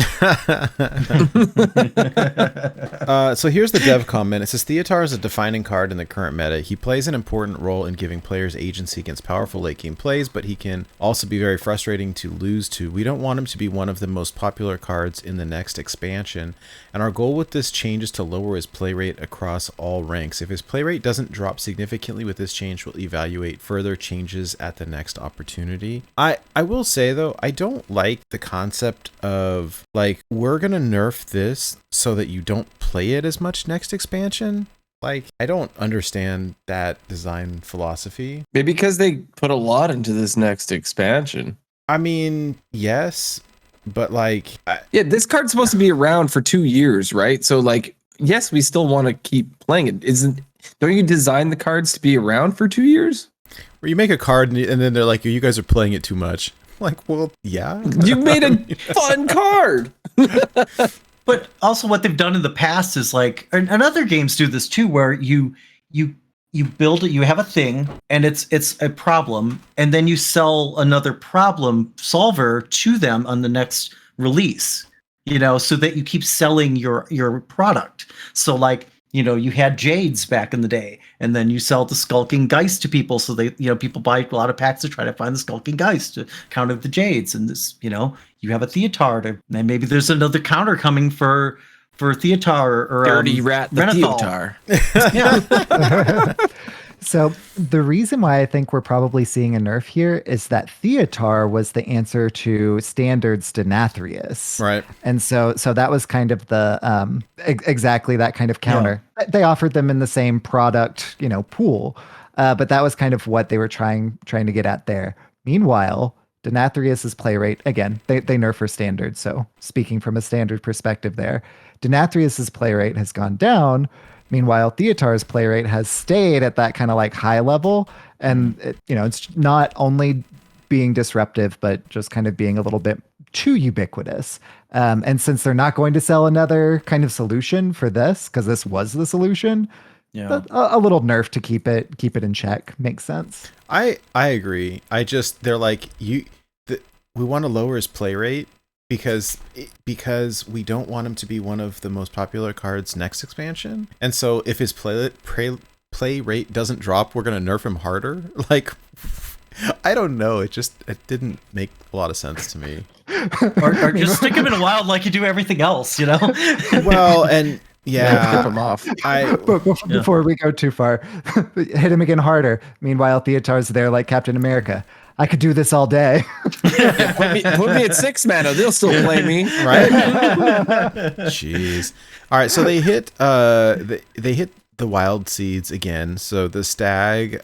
So here's the dev comment. It says Theotar is a defining card in the current meta. He plays an important role in giving players agency against powerful late game plays, but he can also be very frustrating to lose to. We don't want him to be one of the most popular cards in the next expansion, and our goal with this change is to lower his play rate across all ranks. If his play rate doesn't drop significantly with this change, we'll evaluate further changes at the next opportunity. I will say though, I don't like the concept of like, we're gonna nerf this so that you don't play it as much next expansion. Like, I don't understand that design philosophy. Maybe because they put a lot into this next expansion. I mean, yes, but like, yeah, this card's supposed to be around for 2 years, right? So like, yes, we still want to keep playing it. Don't you design the cards to be around for 2 years? Where you make a card and then they're like, you guys are playing it too much. Like, well, yeah. You made a fun card. But also what they've done in the past is like, and other games do this too, where you build it, you have a thing and it's a problem, and then you sell another problem solver to them on the next release, so that you keep selling your product. So like, you had Jades back in the day, and then you sell the Skulking Geist to people. So they, people buy a lot of packs to try to find the Skulking Geist to counter the Jades. And this, you have a Theotar, and maybe there's another counter coming for Theotar or Dirty Rat the Renethal. Theotar. Yeah. So the reason why I think we're probably seeing a nerf here is that Theotar was the answer to Standard's Denathrius. Right. And so that was kind of the exactly that kind of counter. Yeah. They offered them in the same product, pool. But that was kind of what they were trying to get at there. Meanwhile, Denathrius's play rate, again, they nerf for Standard. So speaking from a Standard perspective there, Denathrius's play rate has gone down. Meanwhile, Theotar's play rate has stayed at that kind of like high level, and it's not only being disruptive, but just kind of being a little bit too ubiquitous. And since they're not going to sell another kind of solution for this, because this was the solution, a little nerf to keep it in check makes sense. I agree. They're like, we want to lower his play rate because we don't want him to be one of the most popular cards next expansion. And so if his play rate doesn't drop, we're going to nerf him harder. Like, I don't know. It didn't make a lot of sense to me. or just stick him in wild like you do everything else, Well, and yeah, rip him off. Before we go too far, hit him again harder. Meanwhile, Theotar's there like Captain America. I could do this all day. Put me at 6 mana. They'll still play me, right? Jeez. All right, so they hit they hit the wild seeds again. So the stag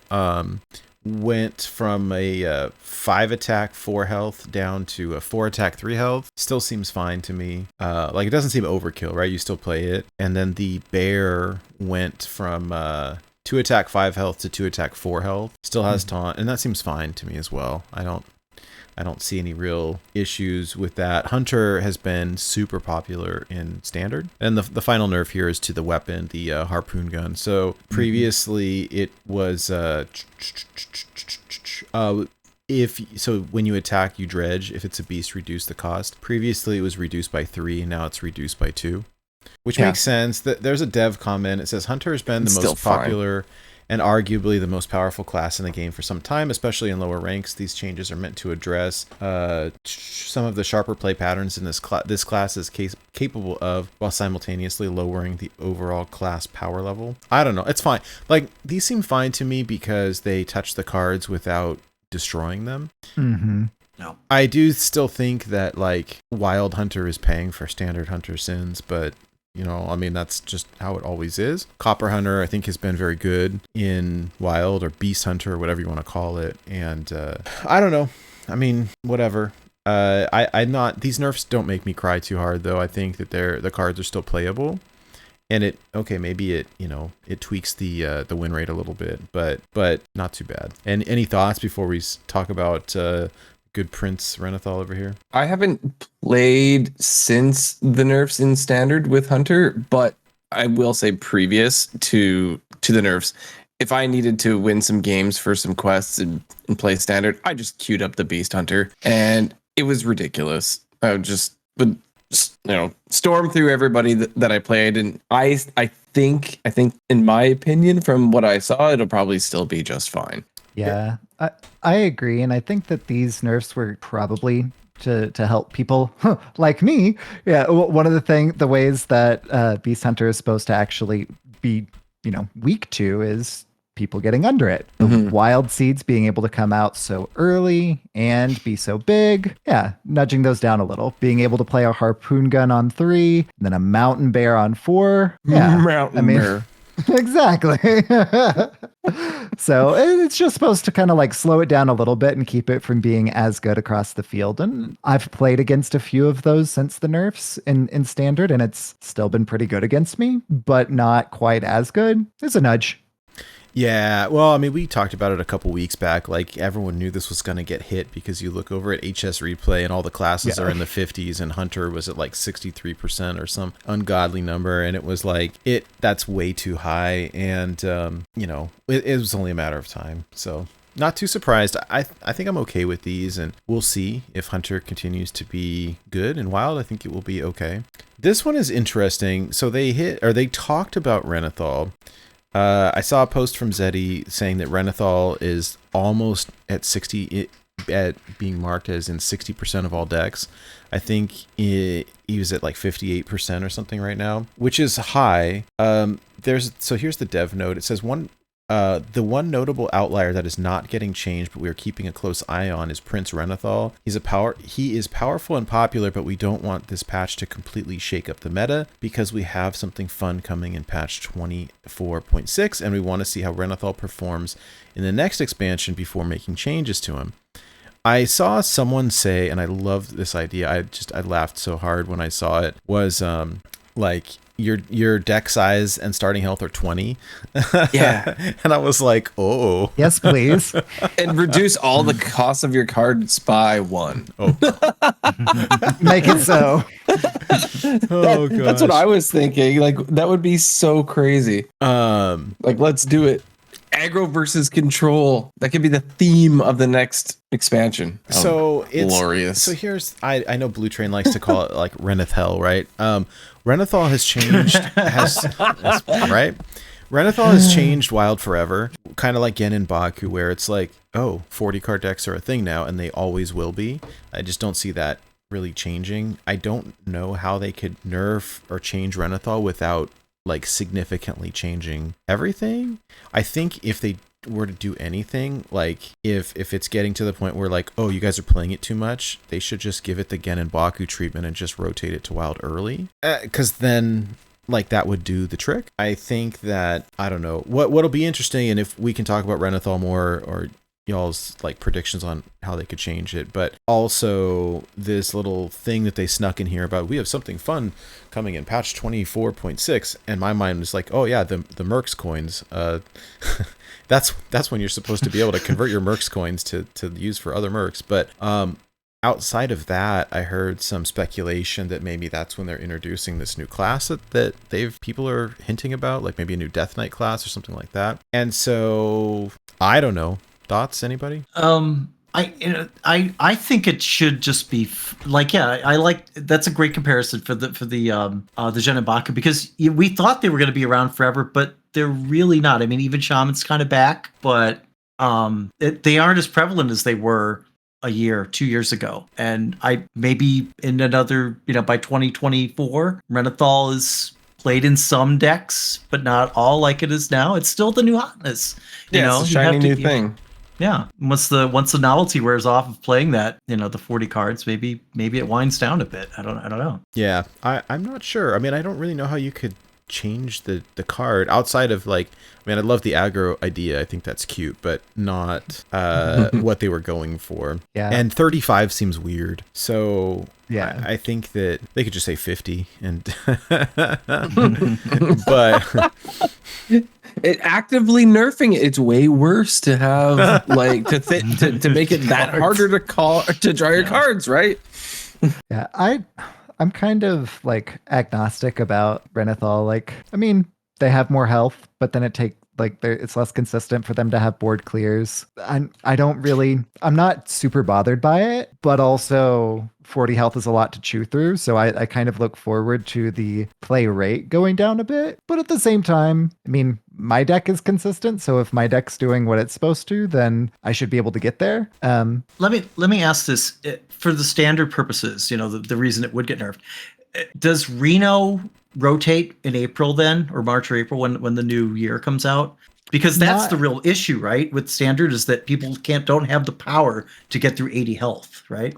went from a 5 attack 4 health down to a 4 attack 3 health. Still seems fine to me. Like, it doesn't seem overkill, right? You still play it. And then the bear went from 2 attack 5 health to 2 attack 4 health. Still has taunt, and that seems fine to me as well. I don't see any real issues with that. Hunter has been super popular in Standard, and the final nerf here is to the weapon, the harpoon gun. So previously it was when you attack, you dredge. If it's a beast, reduce the cost. Previously, it was reduced by 3, and now it's reduced by 2, which makes sense. There's a dev comment. It says Hunter has been the most popular and arguably the most powerful class in the game for some time, especially in lower ranks. These changes are meant to address some of the sharper play patterns in this class is capable of, while simultaneously lowering the overall class power level. I don't know. It's fine. Like, these seem fine to me because they touch the cards without destroying them. Mm-hmm. No. I do still think that, like, Wild Hunter is paying for Standard Hunter sins, but you know, I mean, that's just how it always is. Copper Hunter, I think, has been very good in Wild, or Beast Hunter, or whatever you want to call it. And I don't know. I mean, whatever. I'm not. These nerfs don't make me cry too hard, though. I think that the cards are still playable. And maybe it tweaks the win rate a little bit, but not too bad. And any thoughts before we talk about good Prince Renathal over here? I haven't played since the nerfs in Standard with Hunter, but I will say previous to the nerfs, if I needed to win some games for some quests and play Standard, I just queued up the Beast Hunter, and it was ridiculous. I would storm through everybody that I played, and I think in my opinion, from what I saw, it'll probably still be just fine. Yeah, I agree, and I think that these nerfs were probably to help people like me. Yeah, one of the ways that Beast Hunter is supposed to actually be, weak to is people getting under it. The wild seeds being able to come out so early and be so big. Yeah, nudging those down a little. Being able to play a harpoon gun on 3, then a mountain bear on 4. Yeah, Bear. Exactly. So it's just supposed to kind of like slow it down a little bit and keep it from being as good across the field. And I've played against a few of those since the nerfs in Standard, and it's still been pretty good against me, but not quite as good. It's a nudge. Yeah, well, I mean, we talked about it a couple weeks back. Like, everyone knew this was going to get hit because you look over at HS Replay and all the classes are in the 50s, and Hunter was at like 63% or some ungodly number, and it was like, that's way too high, and, it was only a matter of time. So, not too surprised. I think I'm okay with these, and we'll see if Hunter continues to be good and Wild. I think it will be okay. This one is interesting. So, they talked about Renathal. I saw a post from Zeddy saying that Renathal is almost at 60, at being marked as in 60% of all decks. I think he was at like 58% or something right now, which is high. So here's the dev note. It says the one notable outlier that is not getting changed, but we are keeping a close eye on, is Prince Renathal. He is powerful and popular, but we don't want this patch to completely shake up the meta because we have something fun coming in patch 24.6, and we want to see how Renathal performs in the next expansion before making changes to him. I saw someone say, and I loved this idea, I laughed so hard when I saw it, was like, your deck size and starting health are 20. Yeah. And I was like, oh. Yes, please. And reduce all the costs of your cards by 1. Oh. Make it so. Oh, gosh. That's what I was thinking. Like, that would be so crazy. Like, let's do it. Aggro versus control. That could be the theme of the next expansion. So it's glorious. So here's, I know Blue Train likes to call it like Renathal, right? Renathal has changed, right? Renathal has changed Wild forever, kind of like Gen and Baku, where it's like, 40 card decks are a thing now, and they always will be. I just don't see that really changing. I don't know how they could nerf or change Renathal without like significantly changing everything. I think if they were to do anything, like if it's getting to the point where like, you guys are playing it too much, they should just give it the Gen and Baku treatment and just rotate it to Wild early, because then like that would do the trick. I think that, I don't know, what'll be interesting, and if we can talk about Renathal more, or y'all's like predictions on how they could change it, but also this little thing that they snuck in here about we have something fun coming in patch 24.6, and my mind was like, oh yeah, the Mercs coins. That's when you're supposed to be able to convert your Mercs coins to use for other Mercs. But outside of that, I heard some speculation that maybe that's when they're introducing this new class that people are hinting about, like maybe a new Death Knight class or something like that. And so I don't know. Thoughts, anybody? I think it should just be I like that's a great comparison for the Genebaku, because we thought they were going to be around forever, but they're really not. I mean, even Shaman's kind of back, but they aren't as prevalent as they were a year, 2 years ago. And I maybe in another, by 2024, Renathal is played in some decks, but not all like it is now. It's still the new hotness. It's a shiny new thing. Yeah. Once the novelty wears off of playing that, the 40 cards, maybe it winds down a bit. I don't know. Yeah, I'm not sure. I mean, I don't really know how you could change the card outside of I love the aggro idea. I think that's cute, but not what they were going for. Yeah. And 35 seems weird. So yeah, I think that they could just say 50 and but it actively nerfing it. It's way worse to have to make it that harder to draw your cards, right? Yeah, I'm kind of agnostic about Renathal. I mean, they have more health, but then it's less consistent for them to have board clears. I'm not super bothered by it, but also 40 health is a lot to chew through. So I kind of look forward to the play rate going down a bit. But at the same time, I mean, my deck is consistent. So if my deck's doing what it's supposed to, then I should be able to get there. Let me ask this for the standard purposes, the reason it would get nerfed. Does Reno rotate in April then, or March or April when the new year comes out? Because that's the real issue, right? With standard is that people don't have the power to get through 80 health, right?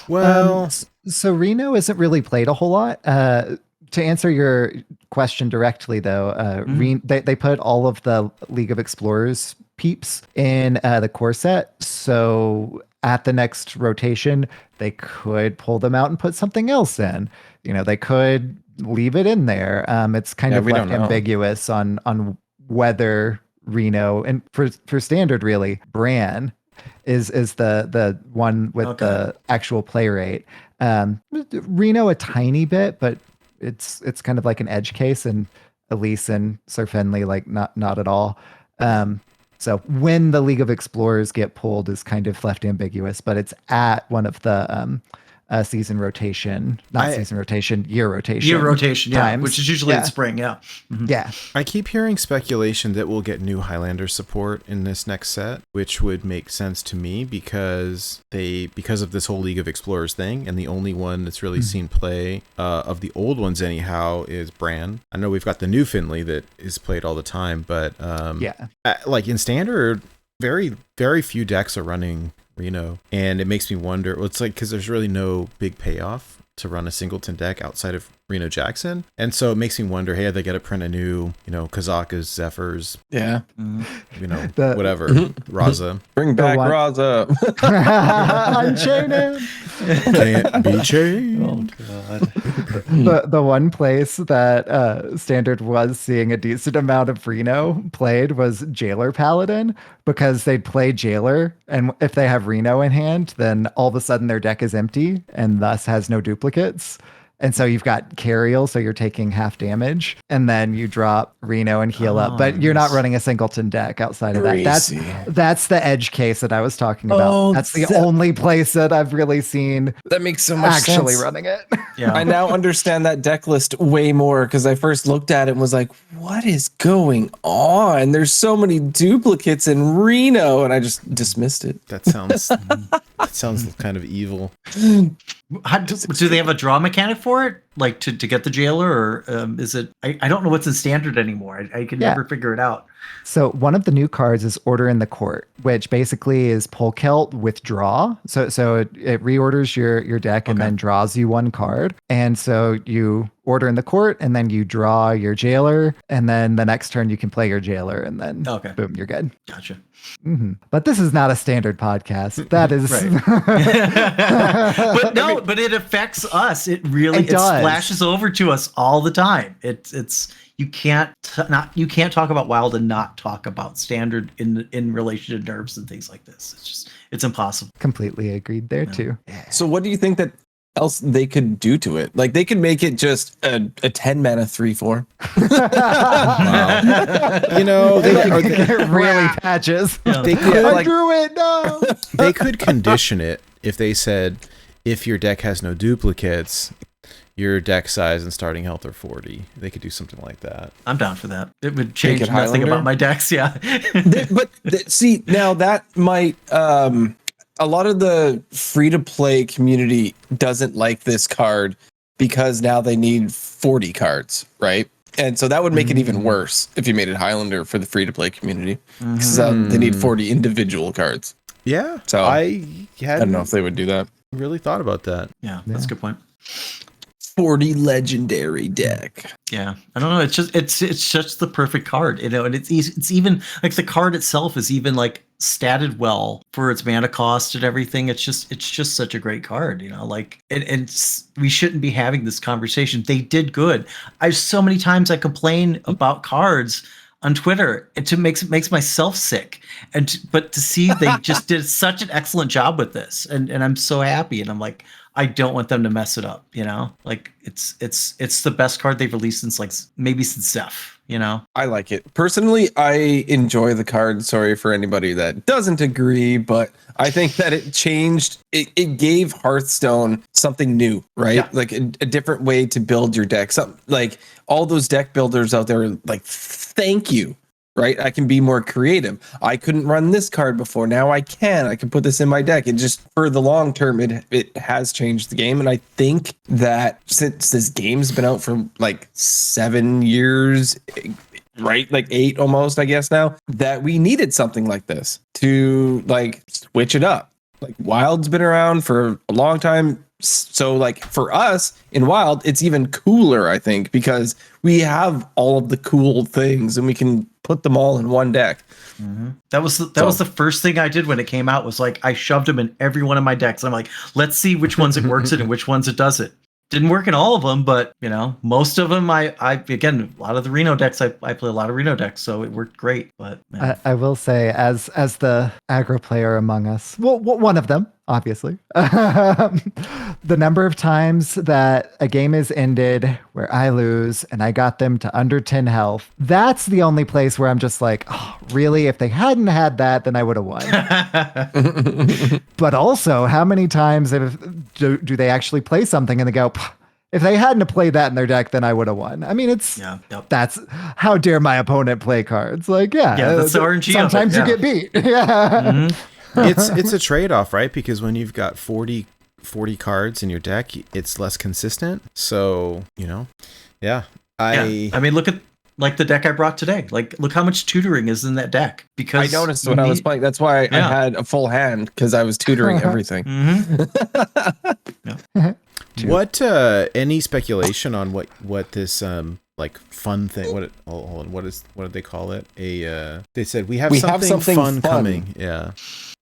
well, So Reno isn't really played a whole lot. To answer your question directly, though, they put all of the League of Explorers peeps in the core set. So at the next rotation, they could pull them out and put something else in. They could leave it in there. It's kind of left ambiguous on whether Reno, and for standard, really, Bran is the one with the actual play rate. Reno a tiny bit, but it's kind of like an edge case, and Elise and Sir Fenley not at all. So when the League of Explorers get pulled is kind of left ambiguous, but it's at one of the season rotation, year rotation, yeah, times. which is usually in spring, yeah. Mm-hmm. Yeah. I keep hearing speculation that we'll get new Highlander support in this next set, which would make sense to me because of this whole League of Explorers thing, and the only one that's really seen play of the old ones anyhow is Bran. I know we've got the new Finley that is played all the time, but in standard, very, very few decks are running Reno, and it makes me wonder. Well, it's because there's really no big payoff to run a singleton deck outside of Reno Jackson, and so it makes me wonder, hey, they got to print a new Kazakas, Zephyrs, whatever, Raza, bring back Raza. Unchain him. Can't be chained. The one place that standard was seeing a decent amount of Reno played was Jailer Paladin, because they'd play Jailer, and if they have Reno in hand, then all of a sudden their deck is empty and thus has no duplicates. And so you've got Cariel, so you're taking half damage, and then you drop Reno and heal up. But you're not running a singleton deck outside of that. That's the edge case that I was talking about. That's the only place that I've really seen that makes so much actually sense. running it. Yeah. I now understand that deck list way more, because I first looked at it and was like, what is going on? There's so many duplicates in Reno, and I just dismissed it. That sounds kind of evil. Do they have a draw mechanic for it, to get the Jailer, or is it? I don't know what's in standard anymore. I can never figure it out. So one of the new cards is Order in the Court, which basically is Polkelt with draw. So it reorders your deck and then draws you one card. And so you Order in the Court, and then you draw your Jailer, and then the next turn you can play your Jailer, and then boom, you're good. Gotcha. Mm-hmm. But this is not a standard podcast. That is right. But it affects us. It really it splashes over to us all the time. It's you can't talk about Wild and not talk about standard in relation to Nerfs and things like this. It's impossible. Completely agreed there too. So what do you think that else they could do to it. Like they could make it just a 10 mana 3/4. Wow. You know, It really patches. they could I drew it. No. they could condition it if they said if your deck has no duplicates, your deck size and starting health are 40. They could do something like that. I'm down for that. It would change it nothing Highlander? about my decks. Yeah. See, now that might a lot of the free-to-play community doesn't like this card because now they need 40 cards, right? And so that would make it even worse if you made it Highlander for the free-to-play community. Because they need 40 individual cards. Yeah. So I don't know if they would do that. really thought about that. Yeah, that's a good point. 40 legendary deck. Yeah, I don't know. It's just the perfect card, you know. And it's easy. It's even like the card itself is even like statted well for its mana cost and everything. It's just such a great card, you know. Like, and we shouldn't be having this conversation. They did good. So many times I complain about cards on Twitter, and it makes myself sick. But to see they just did such an excellent job with this, and I'm so happy. And I'm like, I don't want them to mess it up, you know? Like it's the best card they've released since maybe since Zeph, you know? I like it. Personally, I enjoy the card. Sorry for anybody that doesn't agree, but I think that it changed. It gave Hearthstone something new, right? Yeah. Like a different way to build your deck. Like all those deck builders out there, like, thank you. Right, I can be more creative. I couldn't run this card before. Now I can. I can put this in my deck. It just, for the long term, it has changed the game. And I think that since this game's been out for like 7 years, right, like 8 almost, I guess now, that we needed something like this to like switch it up. Like Wild's been around for a long time. So like for us in Wild, it's even cooler, I think, because we have all of the cool things and we can put them all in one deck. Mm-hmm. That was the first thing I did when it came out, was like I shoved them in every one of my decks. I'm like, let's see which ones it works in and which ones it doesn't. Didn't work in all of them, but you know, most of them I again, a lot of the Reno decks, I play a lot of Reno decks, so it worked great. But I will say, as the aggro player among us, well, one of them, obviously, the number of times that a game is ended where I lose and I got them to under 10 health, that's the only place where I'm just like, oh, really? If they hadn't had that, then I would have won. But also, how many times do they actually play something and they go, if they hadn't played that in their deck, then I would have won. I mean, that's how dare my opponent play cards. Like, that's the RNG. Sometimes you get beat. Yeah. Mm-hmm. It's a trade-off, right? Because when you've got 40 cards in your deck, it's less consistent. So, you know, I mean, look at like the deck I brought today. Like, look how much tutoring is in that deck. Because I noticed when I was playing. That's why I had a full hand, because I was tutoring everything. Mm-hmm. What any speculation on what this like fun thing, what did they call it? They said we have something fun coming. Yeah.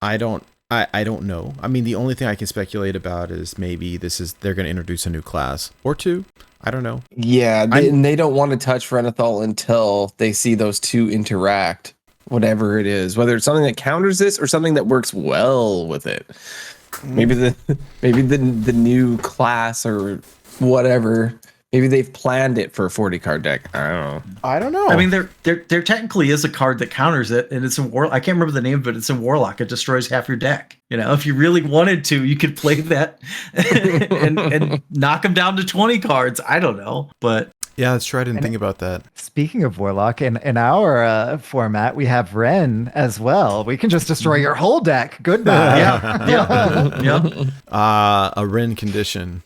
I don't know. I mean, the only thing I can speculate about is maybe they're going to introduce a new class or two. I don't know. Yeah, they don't want to touch Renethal until they see those two interact, whatever it is, whether it's something that counters this or something that works well with it. Maybe the new class or whatever. Maybe they've planned it for a 40 card deck. I don't know. I mean, there technically is a card that counters it, and it's a war. I can't remember the name, but it's a Warlock. It destroys half your deck. You know, if you really wanted to, you could play that and knock them down to 20 cards. I don't know, but yeah, that's true. I didn't think about that. Speaking of Warlock, in our format, we have Ren as well. We can just destroy your whole deck. Goodbye. Yeah. A Ren condition.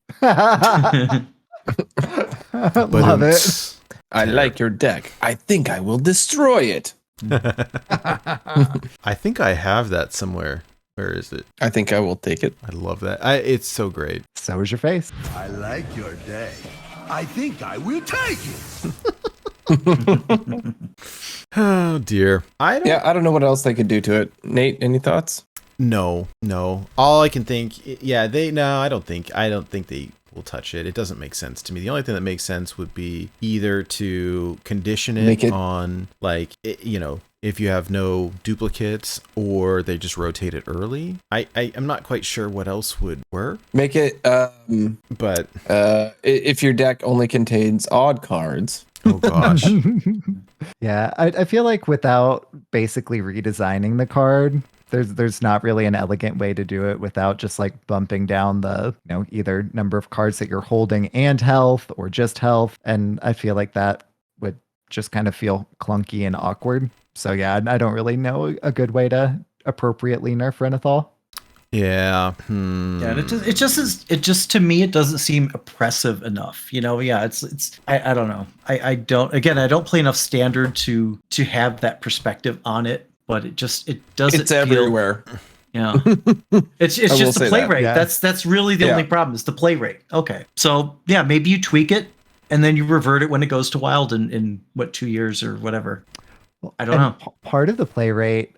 Love it. I like your deck. I think I will destroy it. I think I have that somewhere. Where is it? I think I will take it. I love that. It's so great. So is your face. I like your day. I think I will take it. Oh dear. I don't know what else they could do to it. Nate, any thoughts? No. All I can think, I don't think they will touch it. It doesn't make sense to me. The only thing that makes sense would be either to condition it on like, if you have no duplicates or they just rotate it early. I'm not quite sure what else would work. Make it But if your deck only contains odd cards. oh gosh. Yeah, I feel like without basically redesigning the card, there's not really an elegant way to do it without just like bumping down the, either number of cards that you're holding and health or just health. And I feel like that would just kind of feel clunky and awkward. So yeah, I don't really know a good way to appropriately nerf Renathal. Yeah. Yeah, it just to me it doesn't seem oppressive enough. Yeah, it's I don't know. I don't play enough standard to have that perspective on it, but it doesn't It's everywhere. Yeah. It's just the play rate. Yeah. That's really the only problem is the play rate. Okay. So yeah, maybe you tweak it and then you revert it when it goes to wild in 2 years or whatever. I don't know. Part of the play rate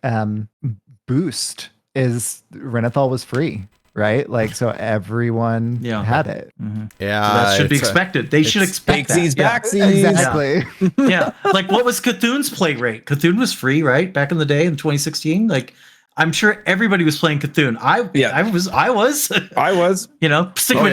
boost is Renathal was free, right? Like, so everyone had it. Mm-hmm. Yeah. So that should be expected. They should expect that. Backsies. Exactly. Yeah. Like, what was Cthulhu's play rate? Cthulhu was free, right? Back in the day in 2016. Like, I'm sure everybody was playing Cthulhu. I was. Stick with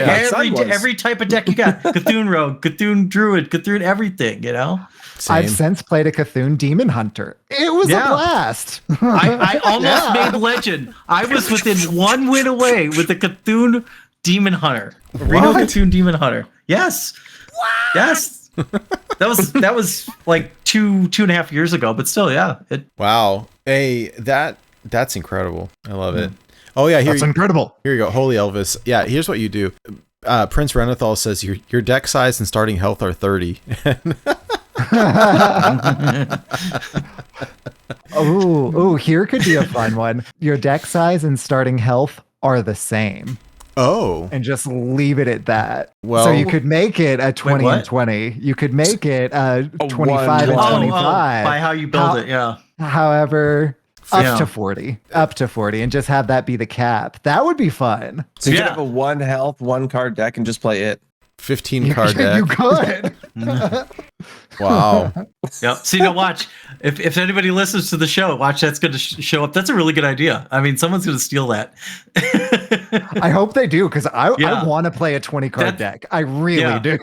every type of deck you got. Cthulhu Rogue, Cthulhu Druid, Cthulhu everything, Same. I've since played a Cthulhu Demon Hunter. It was a blast. I almost made legend. I was within 1 win away with the Cthulhu Demon Hunter. Reno Cthulhu Demon Hunter. Yes. What? Yes. That was like 2.5 years ago, but still, yeah. Wow. Hey, that's incredible. I love it. Oh yeah, That's incredible. Here you go. Holy Elvis. Yeah, here's what you do. Prince Renathal says your deck size and starting health are 30. Oh, here could be a fun one. Your deck size and starting health are the same. Oh. And just leave it at that. Well, so you could make it a 20 what? and 20. You could make it 25 and 25. By how you build it, yeah. However, up to 40, and just have that be the cap. That would be fun. So you could have a 1 health, 1 card deck and just play it. 15 card deck. You could. Wow. Yep. See, now watch. If anybody listens to the show, watch. That's going to show up. That's a really good idea. I mean, someone's going to steal that. I hope they do, because I want to play a 20 card deck. I really do.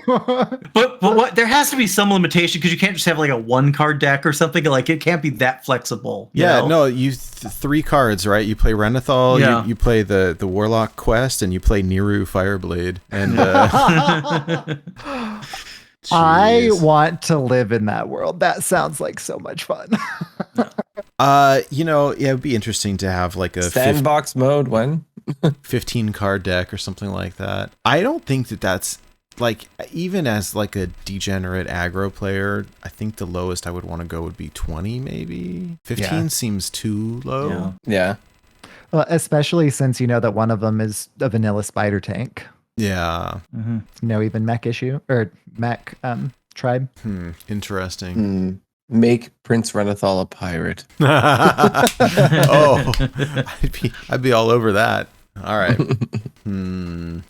But what? There has to be some limitation because you can't just have like a 1 card deck or something. Like it can't be that flexible. You know? No. You 3 cards, right? You play Renathal. You play the Warlock Quest, and you play Niru Fireblade. And I want to live in that world. That sounds like so much fun. it'd be interesting to have like a sandbox mode 15 card deck or something like that. I don't think that's like, even as like a degenerate aggro player, I think the lowest I would want to go would be 20, maybe 15 seems too low. Yeah. Well, especially since you know that one of them is a vanilla spider tank. Yeah. Mm-hmm. No even mech issue or mech tribe. Interesting. Make Prince Renathal a pirate. Oh, I'd be all over that. All right.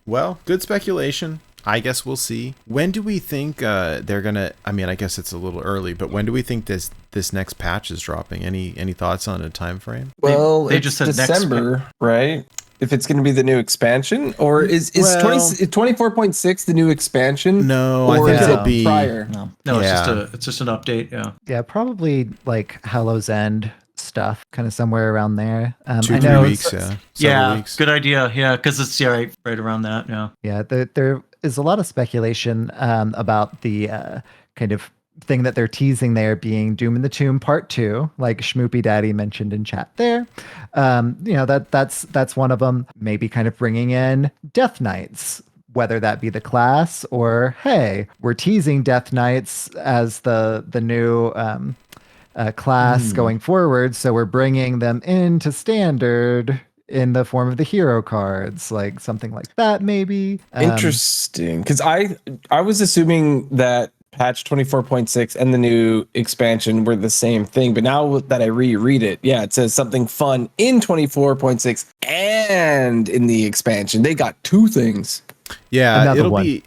Well, good speculation. I guess we'll see. When do we think they're gonna? I mean, I guess it's a little early, but when do we think this next patch is dropping? Any thoughts on a time frame? Well, they just said December, right? If it's going to be the new expansion, or is 24.6 the new expansion? No, or I think it'll be prior. No, it's just an update. Yeah, probably like Hallow's End stuff, kind of somewhere around there. 2-3 weeks. Yeah, weeks. Good idea. Yeah, because it's right around that. Yeah. There is a lot of speculation about the kind of thing that they're teasing there being Doom in the Tomb Part 2, like Schmoopy Daddy mentioned in chat there. That's one of them. Maybe kind of bringing in Death Knights, whether that be the class or, hey, we're teasing Death Knights as the new class going forward, so we're bringing them into standard in the form of the hero cards, like something like that, maybe. Interesting, because I was assuming that patch 24.6 and the new expansion were the same thing, but now that I reread it, it says something fun in 24.6 and in the expansion. They got 2 things. Yeah, Another it'll one. be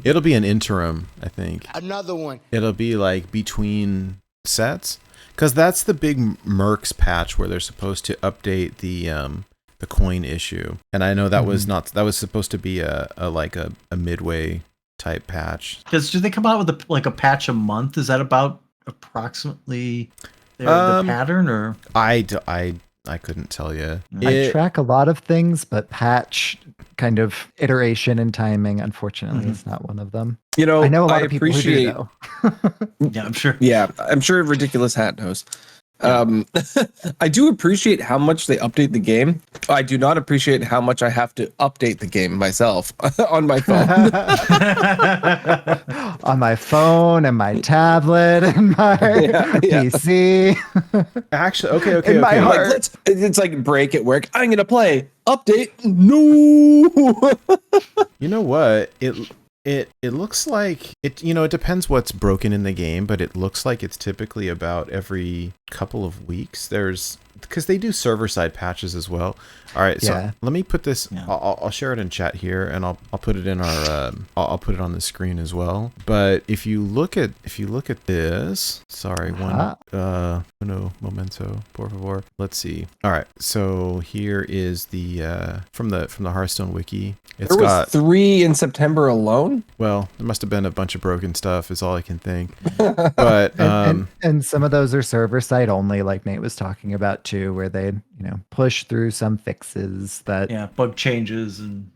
it'll be an interim, I think. Another one. It'll be like between sets. because that's the big Mercs patch where they're supposed to update the coin issue, and I know that was supposed to be a midway type patch. Because do they come out with a patch a month? Is that about approximately the pattern, or I couldn't tell you. I track a lot of things, but patch kind of iteration and timing, unfortunately, is not one of them. You know, I know a lot of people who do, though. yeah, I'm sure. Yeah, I'm sure Ridiculous Hat knows. I do appreciate how much they update the game. I do not appreciate how much I have to update the game myself on my phone. On my phone and my tablet and my PC. Actually, okay. In my heart. Like, it's like break at work. I'm gonna play update. No. You know what? It looks like it, it depends what's broken in the game, but it looks like it's typically about every couple of weeks. Because they do server-side patches as well. All right, so let me put this. Yeah. I'll share it in chat here, and I'll put it in our. I'll put it on the screen as well. But if you look at this, sorry, uno momento, por favor. Let's see. All right, so here is the from the Hearthstone wiki. It's got 3 in September alone. Well, there must have been a bunch of broken stuff, is all I can think. But and some of those are server side only, like Nate was talking about too, where they push through some fixes that bug changes and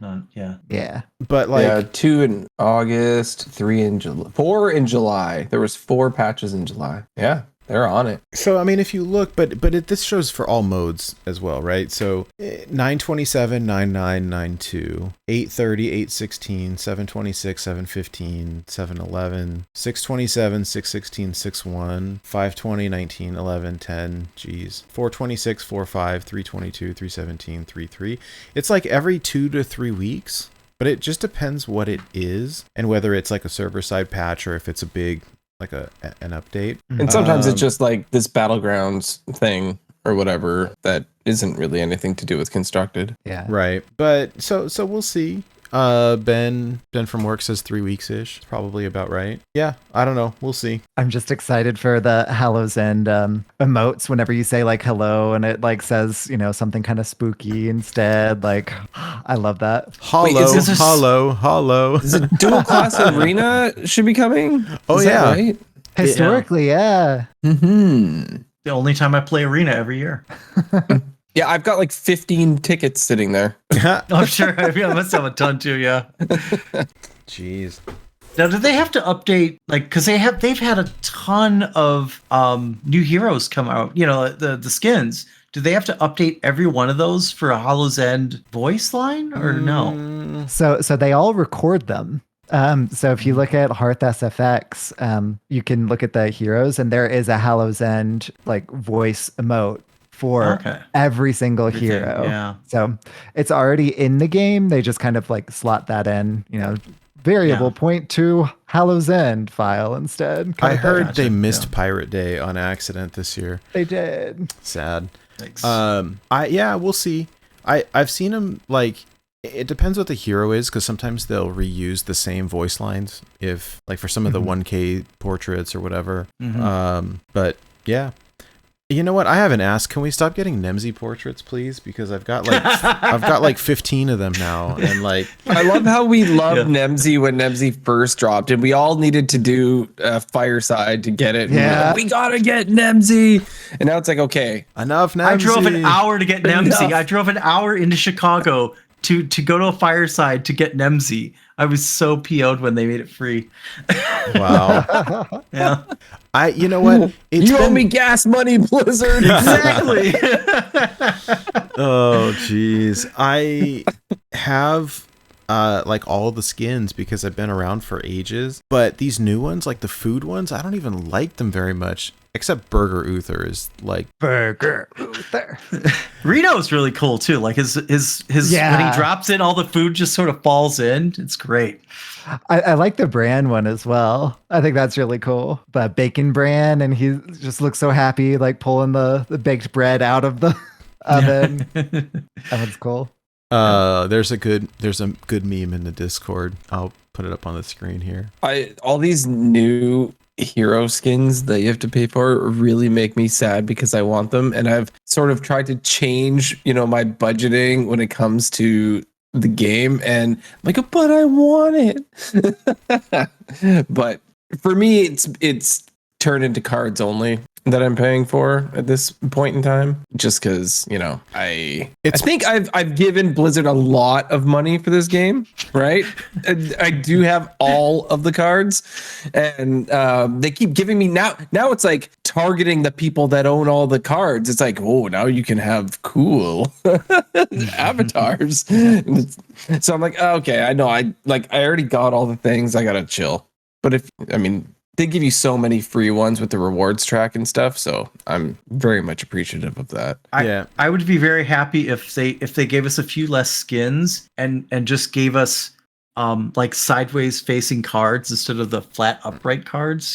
But like 2 in August, 3 in July, 4 in July. There was 4 patches in July. Yeah. They're on it. So, I mean, if you look, but this shows for all modes as well, right? So 927, 9992, 830, 816, 726, 715, 711, 627, 616, 61, 520, 19, 11, 10, geez, 426, 45, 322, 317, 33. It's like every 2 to 3 weeks, but it just depends what it is and whether it's like a server-side patch or if it's a big, like an update. And sometimes it's just like this Battlegrounds thing or whatever that isn't really anything to do with Constructed. Yeah. Right. But so we'll see. Ben from work says 3 weeks ish. It's probably about right. Yeah, I don't know. We'll see. I'm just excited for the Hallow's End emotes whenever you say like hello and it like says, something kind of spooky instead. Like, I love that. Hollow. Is it dual class arena should be coming? Is that right? Historically, yeah. Mm-hmm. The only time I play arena every year. Yeah, I've got like 15 tickets sitting there. I'm sure. I must have a ton too. Yeah. Jeez. Now, do they have to update? Like, because they've had a ton of new heroes come out. The skins. Do they have to update every one of those for a Hallow's End voice line or no? So they all record them. So if you look at Hearth SFX, you can look at the heroes, and there is a Hallow's End like voice emote for every single hero. Yeah. So it's already in the game. They just kind of like slot that in, variable point to Hallow's End file instead. I heard they missed Pirate Day on accident this year. They did. Sad. Thanks. We'll see. I've seen them like. It depends what the hero is, because sometimes they'll reuse the same voice lines if like for some of the 1K portraits or whatever. But yeah. You know what? I haven't asked. Can we stop getting Nemsy portraits, please? Because I've got like 15 of them now, and like I love how we loved Nemsy when Nemsy first dropped, and we all needed to do Fireside to get it. Yeah, we gotta get Nemsy, and now it's like enough Nemsy. I drove an hour to get Nemsy. I drove an hour into Chicago to go to a Fireside to get Nemsy. I was so PO'd when they made it free. Wow. Yeah. You know what? You owe me gas money, Blizzard. Exactly. Oh, jeez. I have like all the skins because I've been around for ages. But these new ones, like the food ones, I don't even like them very much. Except Burger Uther is like Burger Uther. Reno's really cool too. Like his when he drops in, all the food just sort of falls in. It's great. I like the Bran one as well. I think that's really cool. The bacon Bran, and he just looks so happy, like pulling the baked bread out of the oven. That one's cool. There's a good meme in the Discord. I'll put it up on the screen here. All these new hero skins that you have to pay for really make me sad because I want them, and I've sort of tried to change, my budgeting when it comes to the game, and I'm like, but I want it. But for me, it's turned into cards only that I'm paying for at this point in time, just because I think I've given Blizzard a lot of money for this game, right? And I do have all of the cards, and they keep giving me now it's like targeting the people that own all the cards. It's like, oh, now you can have cool avatars. So I'm like, okay, I know, I already got all the things, I gotta chill. But they give you so many free ones with the rewards track and stuff, so I'm very much appreciative of that. I would be very happy if they gave us a few less skins and just gave us like sideways facing cards instead of the flat upright cards.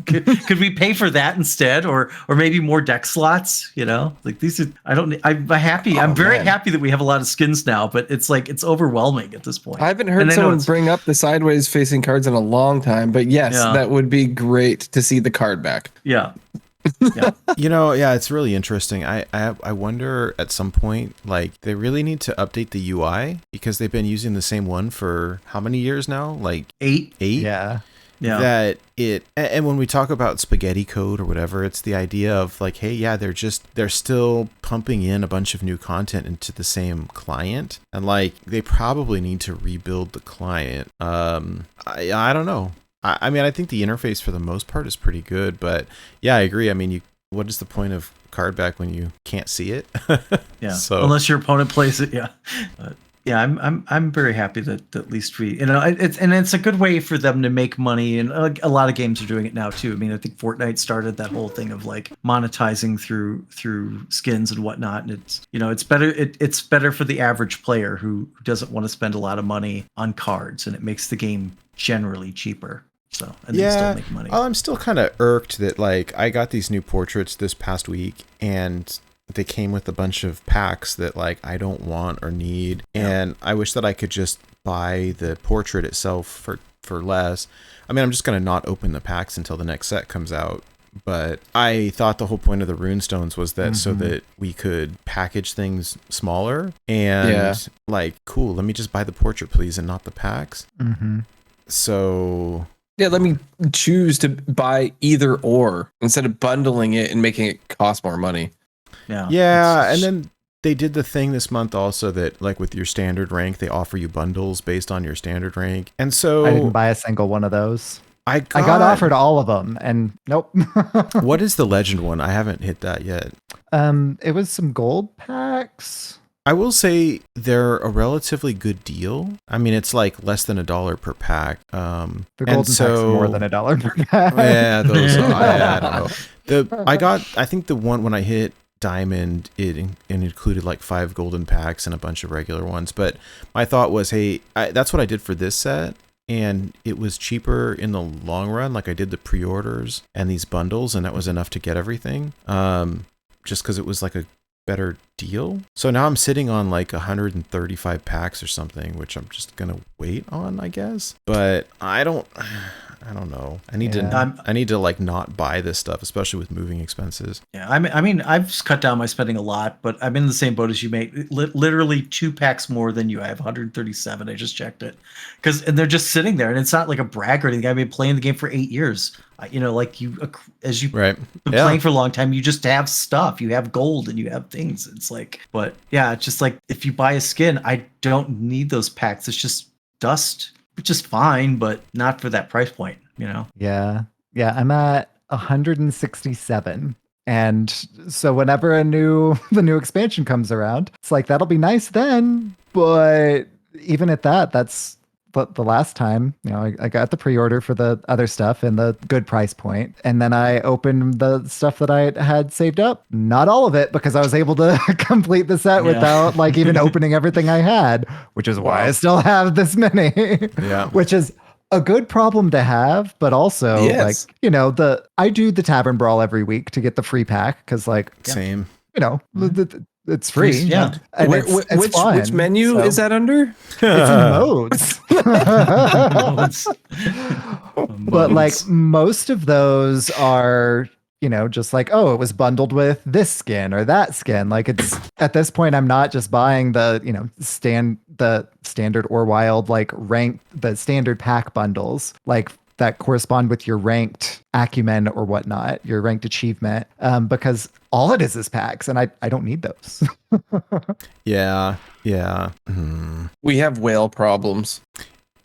Could we pay for that instead, or maybe more deck slots? Like these are, I'm happy. I'm very happy that we have a lot of skins now, but it's like it's overwhelming at this point. I haven't heard someone bring up the sideways facing cards in a long time, but yes, that would be great to see the card back. Yeah. It's really interesting. I wonder at some point, like, they really need to update the UI because they've been using the same one for how many years now? Like 8. Yeah. And when we talk about spaghetti code or whatever, it's the idea of like, hey, yeah, they're still pumping in a bunch of new content into the same client, and like they probably need to rebuild the client. I don't know. I think the interface for the most part is pretty good, but yeah, I agree. What is the point of card back when you can't see it? Yeah. So unless your opponent plays it, yeah. But yeah, I'm very happy that at least we, it's a good way for them to make money, and a lot of games are doing it now too. I think Fortnite started that whole thing of like monetizing through skins and whatnot, and it's better. It's better for the average player who doesn't want to spend a lot of money on cards, and it makes the game generally cheaper. So and they still make money. I'm still kind of irked that like I got these new portraits this past week, and they came with a bunch of packs that like I don't want or need, and I wish that I could just buy the portrait itself for less. I'm just gonna not open the packs until the next set comes out. But I thought the whole point of the runestones was that so that we could package things smaller and like, cool, let me just buy the portrait, please, and not the packs. So yeah, let me choose to buy either or instead of bundling it and making it cost more money. Yeah, and then they did the thing this month also that like with your standard rank, they offer you bundles based on your standard rank. And so I didn't buy a single one of those. I got offered all of them, and nope. What is the legend one? I haven't hit that yet. It was some gold packs. I will say they're a relatively good deal. It's like less than $1 per pack. The golden packs are more than $1 per pack. Yeah, those I don't know. I think the one when I hit diamond, it included like 5 golden packs and a bunch of regular ones. But my thought was, hey, that's what I did for this set. And it was cheaper in the long run. Like I did the pre-orders and these bundles, and that was enough to get everything. Just because it was like a better deal. So now I'm sitting on like 135 packs or something, which I'm just gonna wait on, I guess. But I don't know. I need to like not buy this stuff, especially with moving expenses. Yeah, I've cut down my spending a lot, but I'm in the same boat as you, mate. Literally 2 packs more than you. I have 137. I just checked it, and they're just sitting there, and it's not like a brag or anything. I've been playing the game for 8 years. Like as you've been playing for a long time, you just have stuff. You have gold and you have things. It's like, but yeah, it's just like if you buy a skin, I don't need those packs. It's just dust, which is fine, but not for that price point, Yeah. I'm at 167. And so whenever the new expansion comes around, it's like, that'll be nice then. But even at that, that's the last time, I got the pre-order for the other stuff and the good price point. And then I opened the stuff that I had saved up. Not all of it, because I was able to complete the set without like even opening everything I had, which is why I still have this many. Which is a good problem to have, but also like, I do the Tavern Brawl every week to get the free pack, because like same. It's free. Yeah. And it's fun, which menu is that under? It's in modes. Modes. But like most of those are, just like, oh, it was bundled with this skin or that skin. Like it's at this point, I'm not just buying the, the standard or wild, like the standard pack bundles, like that correspond with your ranked acumen or whatnot, your ranked achievement, because all it is packs, and I don't need those. Yeah. We have whale problems.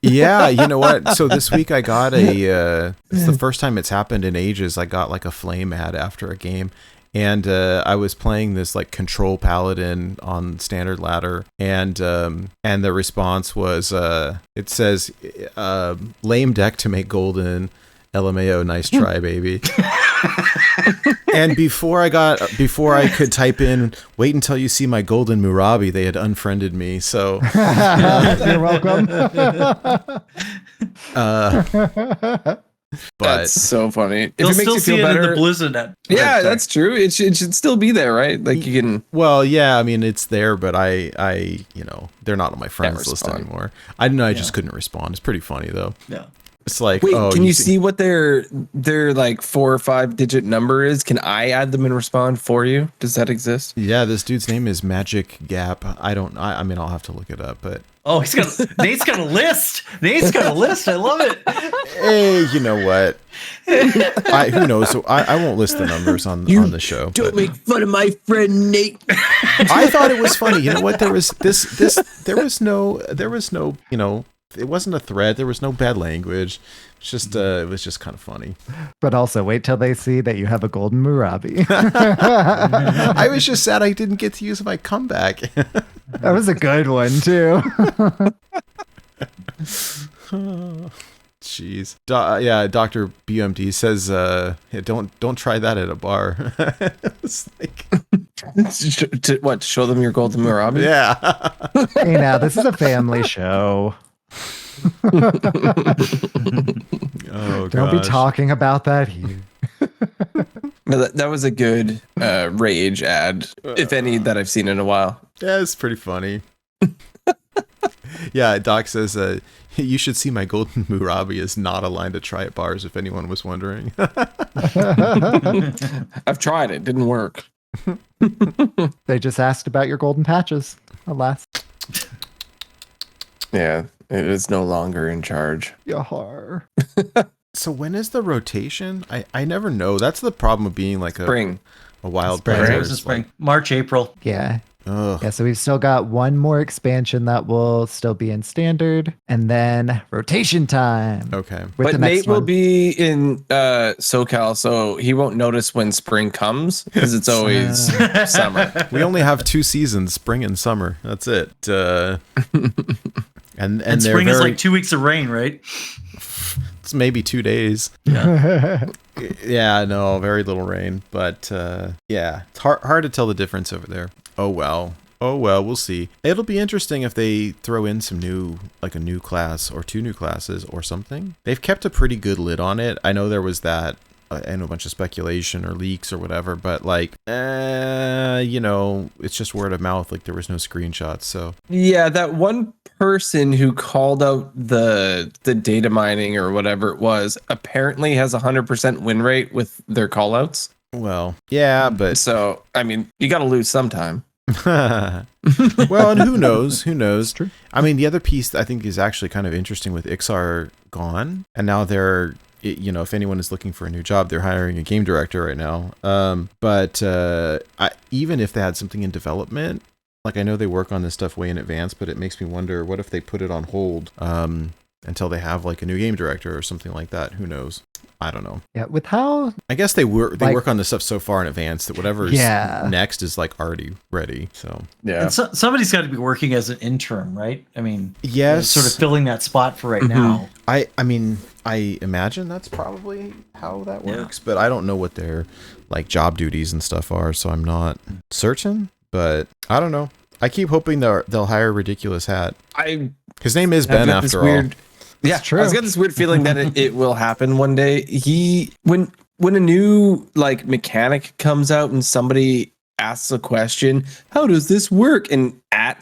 Yeah, you know what? So this week I got it's the first time it's happened in ages. I got like a flame ad after a game. And I was playing this like control paladin on standard ladder, and the response was it says lame deck to make golden. LMAO, nice try, baby. And before I could type in, wait until you see my golden Murabi, they had unfriended me. So you're welcome. But that's so funny. You'll If it makes still you see feel it better, in the Blizzard net. yeah, that's true. It should still be there, right? Like you can. well, yeah, I mean it's there, but I they're not on my friends list respond. anymore. I know I just couldn't respond. It's pretty funny though. Yeah. It's like, Wait, oh, can you see what their like 4 or 5 digit number is? Can I add them and respond for you? Does that exist? Yeah, this dude's name is Magic Gap. I mean, I'll have to look it up, but Oh, Nate's got a list. Nate's got a list. I love it. hey, you know what? Who knows? So I won't list the numbers on the show. Don't but make fun of my friend Nate. I thought it was funny. You know what? There was no, it wasn't a threat. There was no bad language. It's just, it was just kind of funny. But also, wait till they see that you have a golden Murabi. I was just sad I didn't get to use my comeback. That was a good one too. Jeez. Yeah, Dr. BMD says, yeah, don't try that at a bar. It's like, What? Show them your golden Murabi? yeah. Hey, now this is a family show. Oh, Don't be gosh. talking about that here. No, that was a good rage ad, if any, that I've seen in a while. Yeah, it's pretty funny. Yeah, Doc says, you should see my golden Murabi is not a line to try at bars, if anyone was wondering. I've tried it. Didn't work. They just asked about your golden patches. Alas. Yeah, it is no longer in charge. Yahar. So when is the rotation? I never know. That's the problem of being like Spring. a wild Spring. player. It was the spring. March, April. Yeah. Ugh. Yeah, so we've still got one more expansion that will still be in standard, and then rotation time. Okay. With But the next Nate will one. be in SoCal, so he won't notice when spring comes because it's always summer. We only have 2 seasons, spring and summer. That's it. And And they're spring is very, like 2 weeks of rain, right? it's maybe 2 days. Yeah. Yeah, no, very little rain, but yeah, it's hard to tell the difference over there. Oh well, we'll see. It'll be interesting if they throw in some new, like a new class or 2 new classes or something. They've kept a pretty good lid on it. I know there was that, and a bunch of speculation or leaks or whatever, but like, it's just word of mouth. Like there was no screenshots, so Yeah, that one person who called out the data mining or whatever it was apparently has 100% win rate with their callouts. well, yeah, but So, I mean, you got to lose sometime. well, and who knows? Who knows? True. I mean, the other piece I think is actually kind of interesting with Ixar gone, and now they're, if anyone is looking for a new job, they're hiring a game director right now. But even if they had something in development, like I know they work on this stuff way in advance, but it makes me wonder, what if they put it on hold until they have like a new game director or something like that? Who knows? I don't know. Yeah, with how I guess they Like- work on this stuff so far in advance that whatever's next is like already ready. So Yeah. And somebody's got to be working as an interim, right? I mean, yes, sort of filling that spot for right now. I mean, I imagine that's probably how that Yeah. works, but I don't know what their like job duties and stuff are, so I'm not certain. But I don't know. I keep hoping they'll hire Ridiculous Hat. His name is Ben after all. Yeah, true. I was got this weird feeling that it will happen one day. When a new like mechanic comes out and somebody asks a question, how does this work? And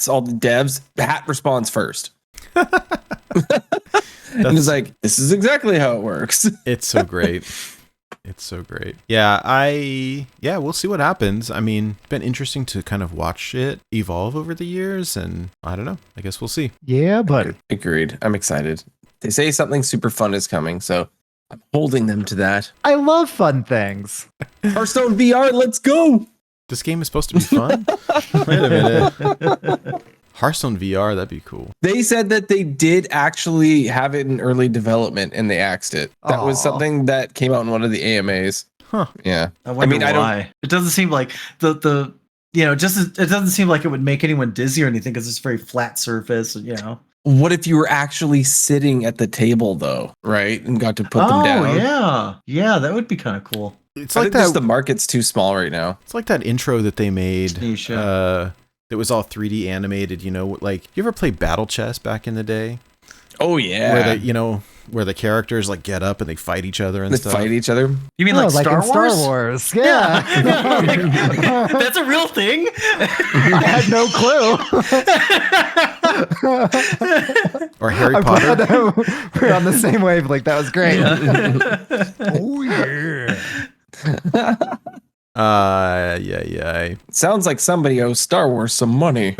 all the devs, Hat responds first. And it's like, this is exactly how it works. It's so great. It's so great. Yeah, we'll see what happens. I mean, it's been interesting to kind of watch it evolve over the years, and I don't know. I guess we'll see. Yeah, buddy. Agreed. I'm excited. They say something super fun is coming, so I'm holding them to that. I love fun things. Hearthstone VR, let's go! This game is supposed to be fun? Wait a minute. Hearthstone VR, that'd be cool. They said that they did actually have it in early development and they axed it. That was something that came out in one of the AMAs. Huh. Yeah. I wonder why. It doesn't seem like it doesn't seem like it would make anyone dizzy or anything because it's a very flat surface, What if you were actually sitting at the table though, right? And got to put them down? Oh, yeah. Yeah, that would be kind of cool. It's I like think that. the market's too small right now. It's like that intro that they made. Niche, yeah. That was all 3D animated. Like you ever play Battle Chess back in the day? Oh yeah. Where the characters like get up and they fight each other and They stuff. fight each other. You mean like Star in Wars? Star Wars. Yeah. That's a real thing? I had no clue. Or Harry I'm Potter. glad we're on the same wavelength. That was great. Oh, yeah. Yeah. Sounds like somebody owes Star Wars some money.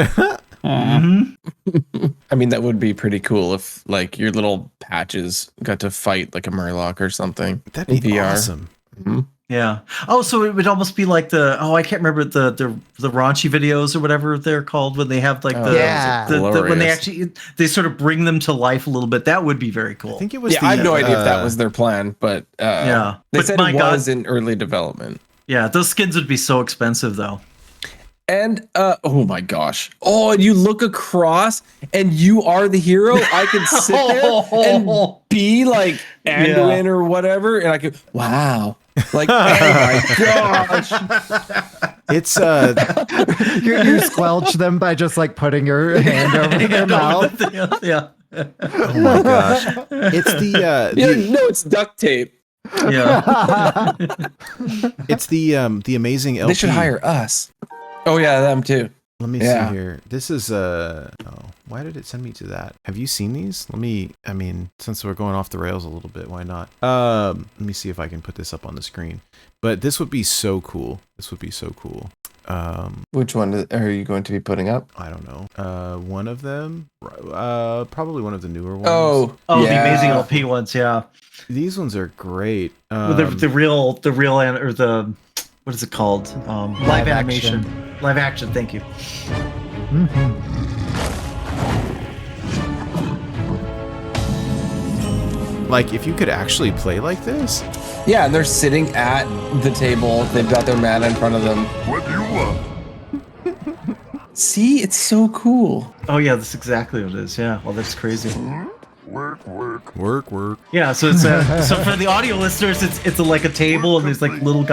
Mm-hmm. I mean, that would be pretty cool if like your little patches got to fight like a Murloc or something. That'd be in VR. awesome. Mm-hmm. Yeah. Oh, so it would almost be like I can't remember the raunchy videos or whatever they're called when they have like when they actually they sort of bring them to life a little bit. That would be very cool. I think it was. I have no idea if that was their plan, but yeah, they but said it was in early development. Yeah, those skins would be so expensive though. And oh my gosh. Oh, and you look across and you are the hero. I can sit there and be like Anduin or whatever. And I could, wow. Like, oh my gosh. It's You squelch them by just like putting your hand over their mouth. Yeah. Oh my gosh. It's it's duct tape. Yeah. it's the amazing LP. They should hire us. Oh yeah, them too. Let me see here. This is why did it send me to that? Have you seen these? Since we're going off the rails a little bit, why not? Let me see if I can put this up on the screen. But this would be so cool. Which one are you going to be putting up? I don't know. One of them, probably one of the newer ones. The amazing LP ones, yeah. These ones are great. The real or the what is it called? Live animation. Live action. Thank you. Mm-hmm. Like if you could actually play like this. Yeah, and they're sitting at the table. They've got their mana in front of them. What do you want? See, it's so cool. Oh yeah, that's exactly what it is. Yeah. Well, that's crazy. Work. Yeah, so it's so for the audio listeners, it's like a table and there's like little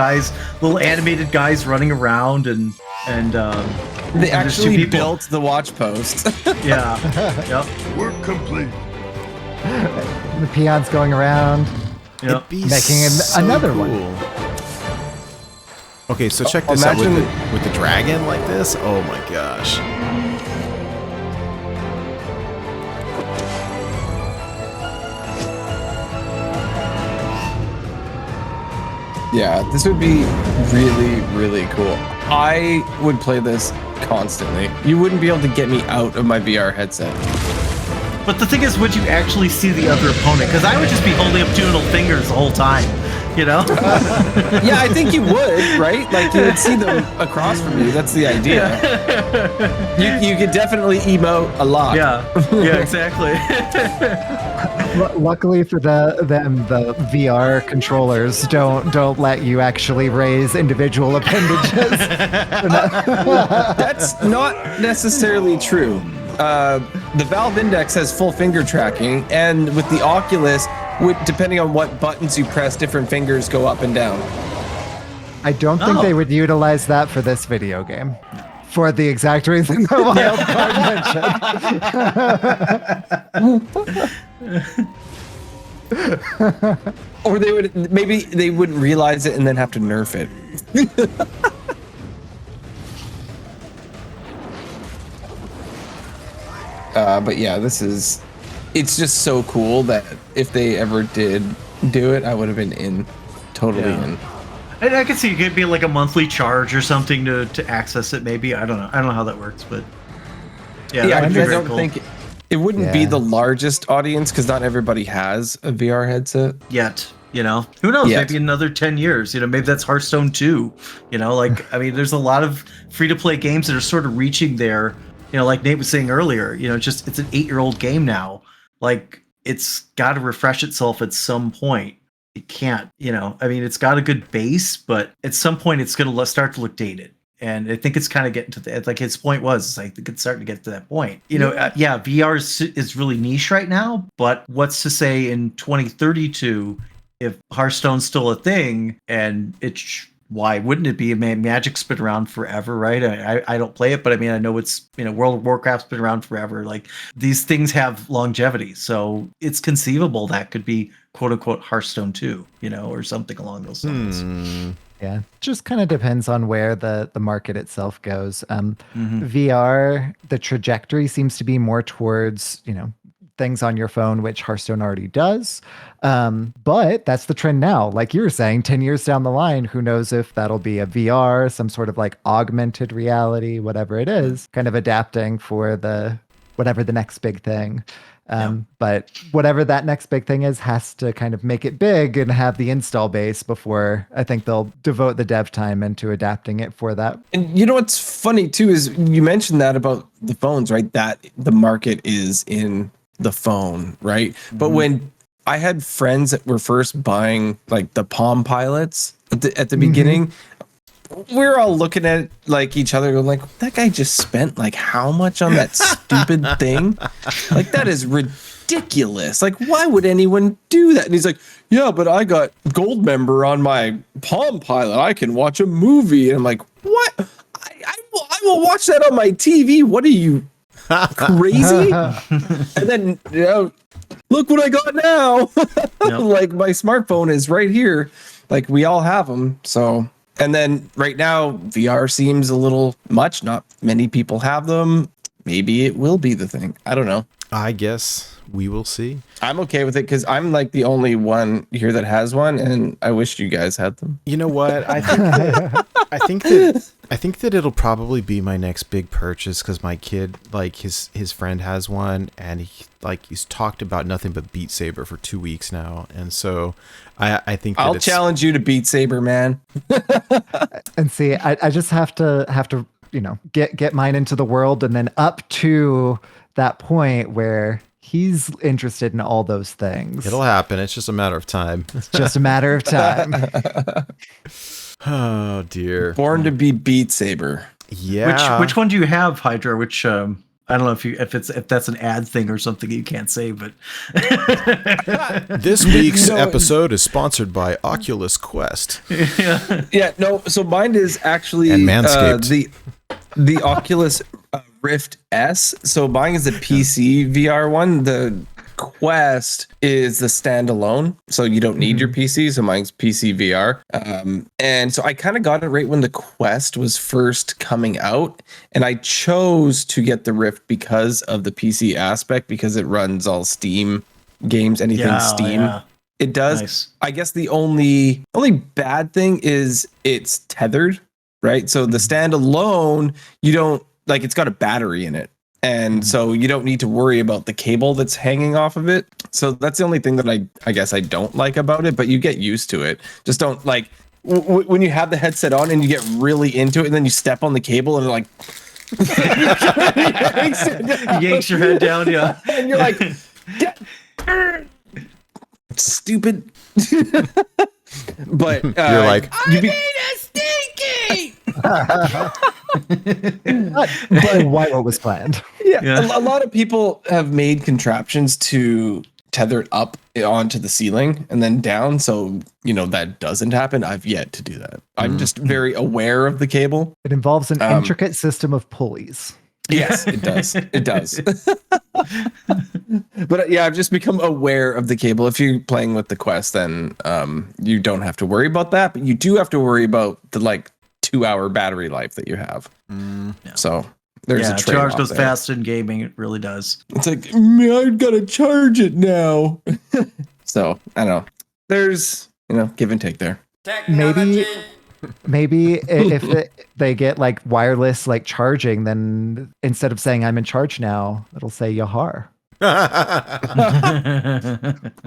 animated guys running around and They and there's two actually people. built the watch post. Yeah. Yep. Work complete. The peons going around. Yep. It'd be Making another one. Okay, so check this out imagine with the dragon like this. Oh my gosh. Yeah, this would be really, really cool. I would play this constantly. You wouldn't be able to get me out of my VR headset. But the thing is, would you actually see the other opponent? Because I would just be holding up two little fingers the whole time. Yeah, I think you would, right? Like you would see them across from you. That's the idea. You could definitely emote a lot. Yeah, exactly. Luckily for the VR controllers don't let you actually raise individual appendages. That's not necessarily true. The Valve Index has full finger tracking, and with the Oculus, depending on what buttons you press, different fingers go up and down. I don't think they would utilize that for this video game. For the exact reason the wild card mentioned. Or maybe they wouldn't realize it and then have to nerf it. But yeah, this is it's just so cool that if they ever did do it, I would have been totally in. I could see it could be like a monthly charge or something to access it. Maybe I don't know how that works, but I don't think it wouldn't be Yeah. the largest audience because not everybody has a VR headset yet. You know, who knows? Yet. Maybe another 10 years. You know, maybe that's Hearthstone 2. You know, like I mean, there's a lot of free to play games that are sort of reaching there. You know, like Nate was saying earlier. You know, just it's an 8-year-old game now. Like it's got to refresh itself at some point. It can't. You know, I mean, it's got a good base, but at some point, it's going to start to look dated. And I think it's kind of getting to the, like his point was, I think it's starting to get to that point. You know, VR is really niche right now, but what's to say in 2032 if Hearthstone's still a thing and why wouldn't it be? Magic's been around forever, right? I don't play it, but I mean, I know it's, you know, World of Warcraft's been around forever. Like these things have longevity. So it's conceivable that could be quote unquote Hearthstone 2, you know, or something along those lines. Yeah, just kind of depends on where the market itself goes. VR, the trajectory seems to be more towards, you know, things on your phone, which Hearthstone already does. But that's the trend now. Like you were saying, 10 years down the line, who knows if that'll be a VR, some sort of like augmented reality, whatever it is, kind of adapting for whatever the next big thing. But whatever that next big thing is has to kind of make it big and have the install base before I think they'll devote the dev time into adapting it for that. And you know what's funny too is you mentioned that about the phones, right? That the market is in the phone, right? But when I had friends that were first buying like the Palm Pilots at the beginning, we were all looking at like each other going like, that guy just spent like how much on that stupid thing? Like that is ridiculous. Like why would anyone do that? And he's like, yeah, but I got gold member on my Palm Pilot. I can watch a movie. And I'm like, what? I will watch that on my TV. What are you crazy? And then, you know, look what I got now. Like my smartphone is right here. Like we all have them. So, and then right now VR seems a little much. Not many people have them. Maybe it will be the thing. I don't know. I guess we will see. I'm okay with it because I'm like the only one here that has one, and I wish you guys had them. You know what? I think that it'll probably be my next big purchase because my kid, like his friend has one, and he's talked about nothing but Beat Saber for 2 weeks now, and so I think that I'll challenge you to Beat Saber, man. And see, I just have to you know get mine into the world, and then up to that point where he's interested in all those things. It'll happen. It's just a matter of time. It's just a matter of time. Oh dear. Born to be Beat Saber. Yeah. Which one do you have, Hydra? Which I don't know if that's an ad thing or something you can't say, but This week's episode is sponsored by Oculus Quest. Yeah, no. So mine is actually And Manscaped. The Oculus Rift S. So mine is the PC VR one. The Quest is the standalone, so you don't need your PC. So mine's PC VR. And so I kind of got it right when the Quest was first coming out, and I chose to get the Rift because of the PC aspect, because it runs all Steam games, anything Steam. Yeah. It does. Nice. I guess the only bad thing is it's tethered, right? So the standalone, you don't like, it's got a battery in it. And so you don't need to worry about the cable that's hanging off of it. So that's the only thing that I guess I don't like about it, but you get used to it. Just don't like when you have the headset on and you get really into it and then you step on the cable and like yanks your head down, yeah. And you're like, stupid. But You're like, But what was planned? Yeah. A lot of people have made contraptions to tether it up onto the ceiling and then down. So, you know, that doesn't happen. I've yet to do that. I'm just very aware of the cable. It involves an intricate system of pulleys. Yes, it does. It does. But yeah, I've just become aware of the cable. If you're playing with the Quest, then you don't have to worry about that. But you do have to worry about the like 2-hour battery life that you have. So There's Yeah, a 2 hours trade-off goes there. fast in gaming. It really does. It's like, man, I've got to charge it now. So I don't know. There's, give and take there. Maybe if they get like wireless like charging, then instead of saying I'm in charge now, it'll say Yahar. I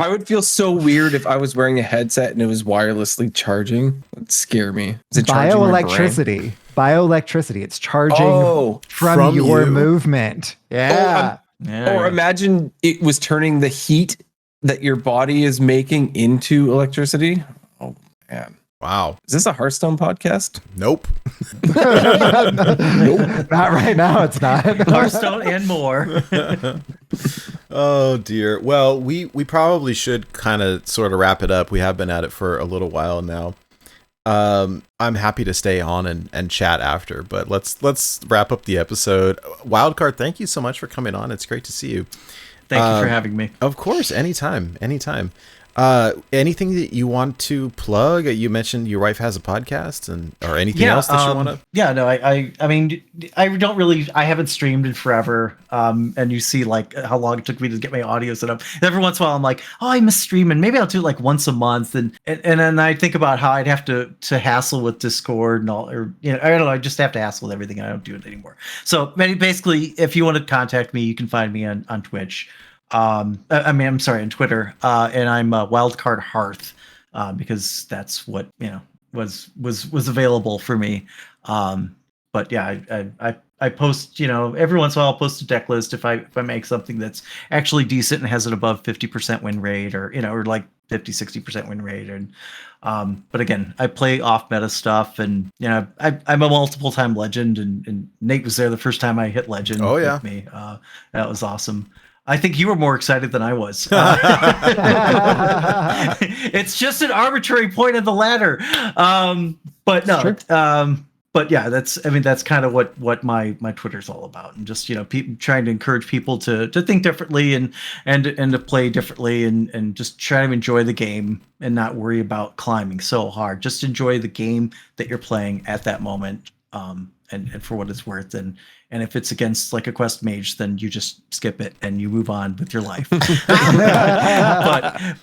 would feel so weird if I was wearing a headset and it was wirelessly charging. It'd scare me. Is it charging my brain? Bioelectricity. It's charging Oh, from your you? movement. Yeah. Or imagine it was turning the heat that your body is making into electricity. Oh, man. Wow. Is this a Hearthstone podcast? Nope. Nope. Not right now. It's not. Hearthstone and more. Oh dear. Well, we probably should kind of sort of wrap it up. We have been at it for a little while now. I'm happy to stay on and chat after, but let's wrap up the episode. Wildcard, thank you so much for coming on. It's great to see you. Thank you for having me. Of course, anytime. Anything that you want to plug? You mentioned your wife has a podcast, or anything else that you want to? Yeah, no, I mean, I don't really, I haven't streamed in forever. And you see like how long it took me to get my audio set up. Every once in a while, I'm like, oh, I miss streaming. Maybe I'll do it like once a month. And then I think about how I'd have to hassle with Discord and all, or I don't know, I just have to hassle with everything. I don't do it anymore. So basically, if you want to contact me, you can find me on Twitch. I'm sorry, on Twitter, and I'm Wildcard Hearth, because that's what was available for me. But yeah, I post, every once in a while I'll post a deck list if I make something that's actually decent and has an above 50% win rate, or like 50-60% win rate, and but again, I play off meta stuff, and I'm a multiple time legend, and Nate was there the first time I hit legend. Oh yeah, with me. That was awesome. I think you were more excited than I was. It's just an arbitrary point of the ladder. But no, but yeah, that's kind of what my Twitter's all about. And just, trying to encourage people to think differently and to play differently, and just try to enjoy the game and not worry about climbing so hard. Just enjoy the game that you're playing at that moment. And for what it's worth, and if it's against like a quest mage, then you just skip it and you move on with your life.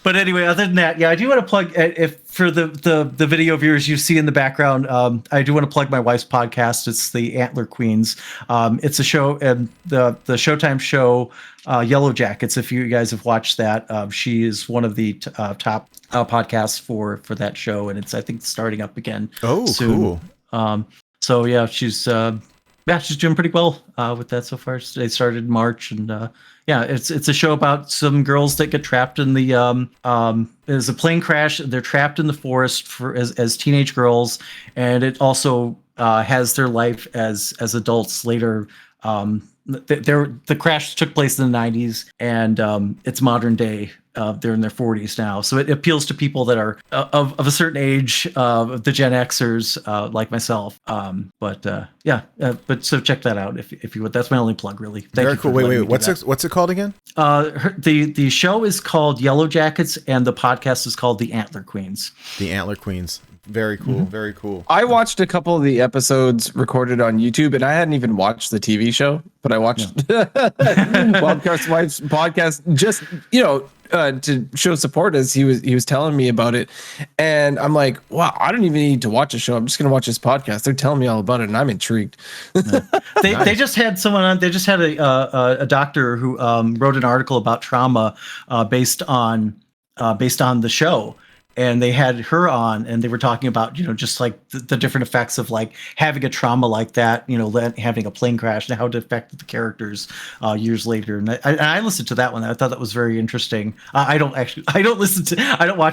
but anyway, other than that, yeah, I do want to plug, if for the video viewers you see in the background, I do want to plug my wife's podcast. It's the Antler Queens. It's a show, the Showtime show, Yellow Jackets. If you guys have watched that, she is one of the top podcasts for that show, and it's, I think, starting up again. Oh, soon. Cool. So yeah, she's doing pretty well with that so far. They started in March, and it's a show about some girls that get trapped in the there's a plane crash. They're trapped in the forest as teenage girls, and it also has their life as adults later. The crash took place in the 90s, and it's modern day. They're in their 40s now, so it appeals to people that are of a certain age, the Gen Xers like myself. But so check that out if you would. That's my only plug, really. Very cool. Wait, what's it called again? The show is called Yellow Jackets, and the podcast is called The Antler Queens. The Antler Queens. Very cool. Mm-hmm. Very cool. I watched a couple of the episodes recorded on YouTube, and I hadn't even watched the TV show, but I watched Wildcard's wife's podcast just, to show support, as he was telling me about it. And I'm like, wow, I don't even need to watch a show. I'm just going to watch this podcast. They're telling me all about it, and I'm intrigued. They just had someone on. They just had a doctor who wrote an article about trauma based on the show. And they had her on, and they were talking about, just like the different effects of like having a trauma like that, having a plane crash, and how it affected the characters years later. And I listened to that one. I thought that was very interesting. I don't watch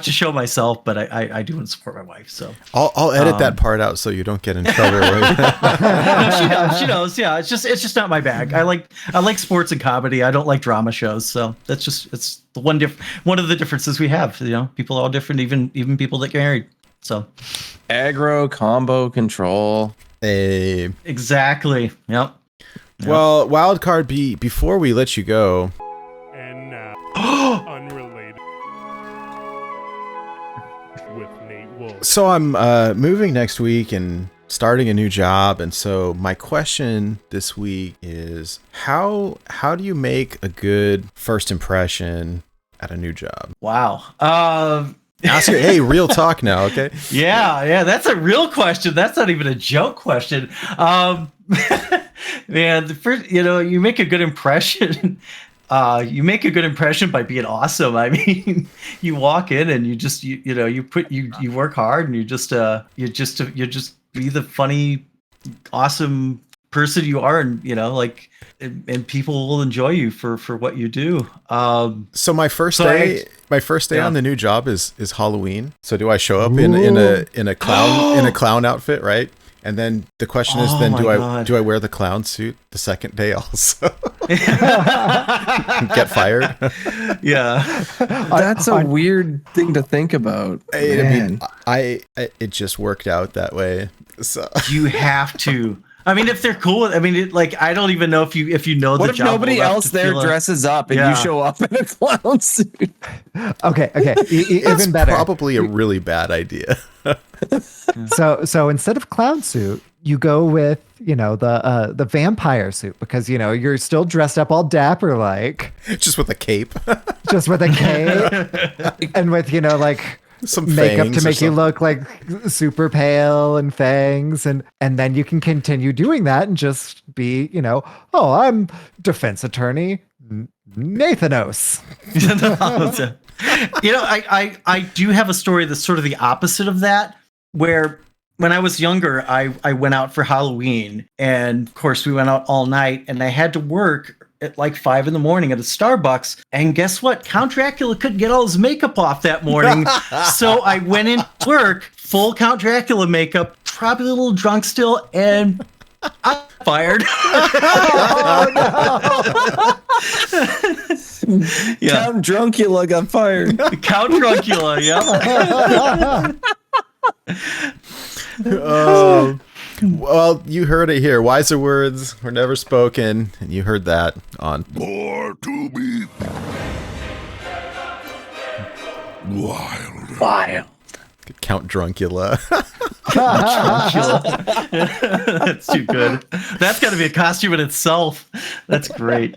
the show myself, but I do want to support my wife. So I'll edit that part out so you don't get in trouble. No, she knows. Yeah, it's just not my bag. I like sports and comedy. I don't like drama shows. So it's the one of the differences we have. People are all different, even people that get married. So aggro combo control. Exactly. Yep. Well, Wildcard, before we let you go, and now unrelated with Nate Wolf. So I'm moving next week, and starting a new job, and so my question this week is how do you make a good first impression at a new job? Wow. Ask it. Hey, real talk now, okay? Yeah, that's a real question. That's not even a joke question. Man, the first, you make a good impression. You make a good impression by being awesome. I mean, you walk in and you just you work hard and you just be the funny, awesome person you are, and and people will enjoy you for what you do. So my first day on the new job is Halloween. So do I show up in a clown outfit, right? And then the question is, then do I wear the clown suit the second day also? Get fired? Yeah, that's a weird thing to think about. It just worked out that way. So you have to. I mean, if they're cool, I mean, I don't even know if you know the job. What if nobody else there dresses up and you show up in a clown suit? Okay. Even That's better. Probably a really bad idea. So instead of clown suit, you go with the vampire suit, because you're still dressed up all dapper like, just with a cape, and with some makeup to make fangs you look like super pale and fangs, and then you can continue doing that and just be I'm defense attorney Nathanos. I do have a story that's sort of the opposite of that, where when I was younger, I went out for Halloween, and of course we went out all night, and I had to work at like 5 a.m. at a Starbucks. And guess what? Count Dracula couldn't get all his makeup off that morning. So I went in work, full Count Dracula makeup, probably a little drunk still, and I fired. Yeah. Count Druncula got fired. Count Druncula, yeah. Well, you heard it here. Wiser words were never spoken, and you heard that on More to be wild. Count Druncula. That's too good. That's got to be a costume in itself. That's great.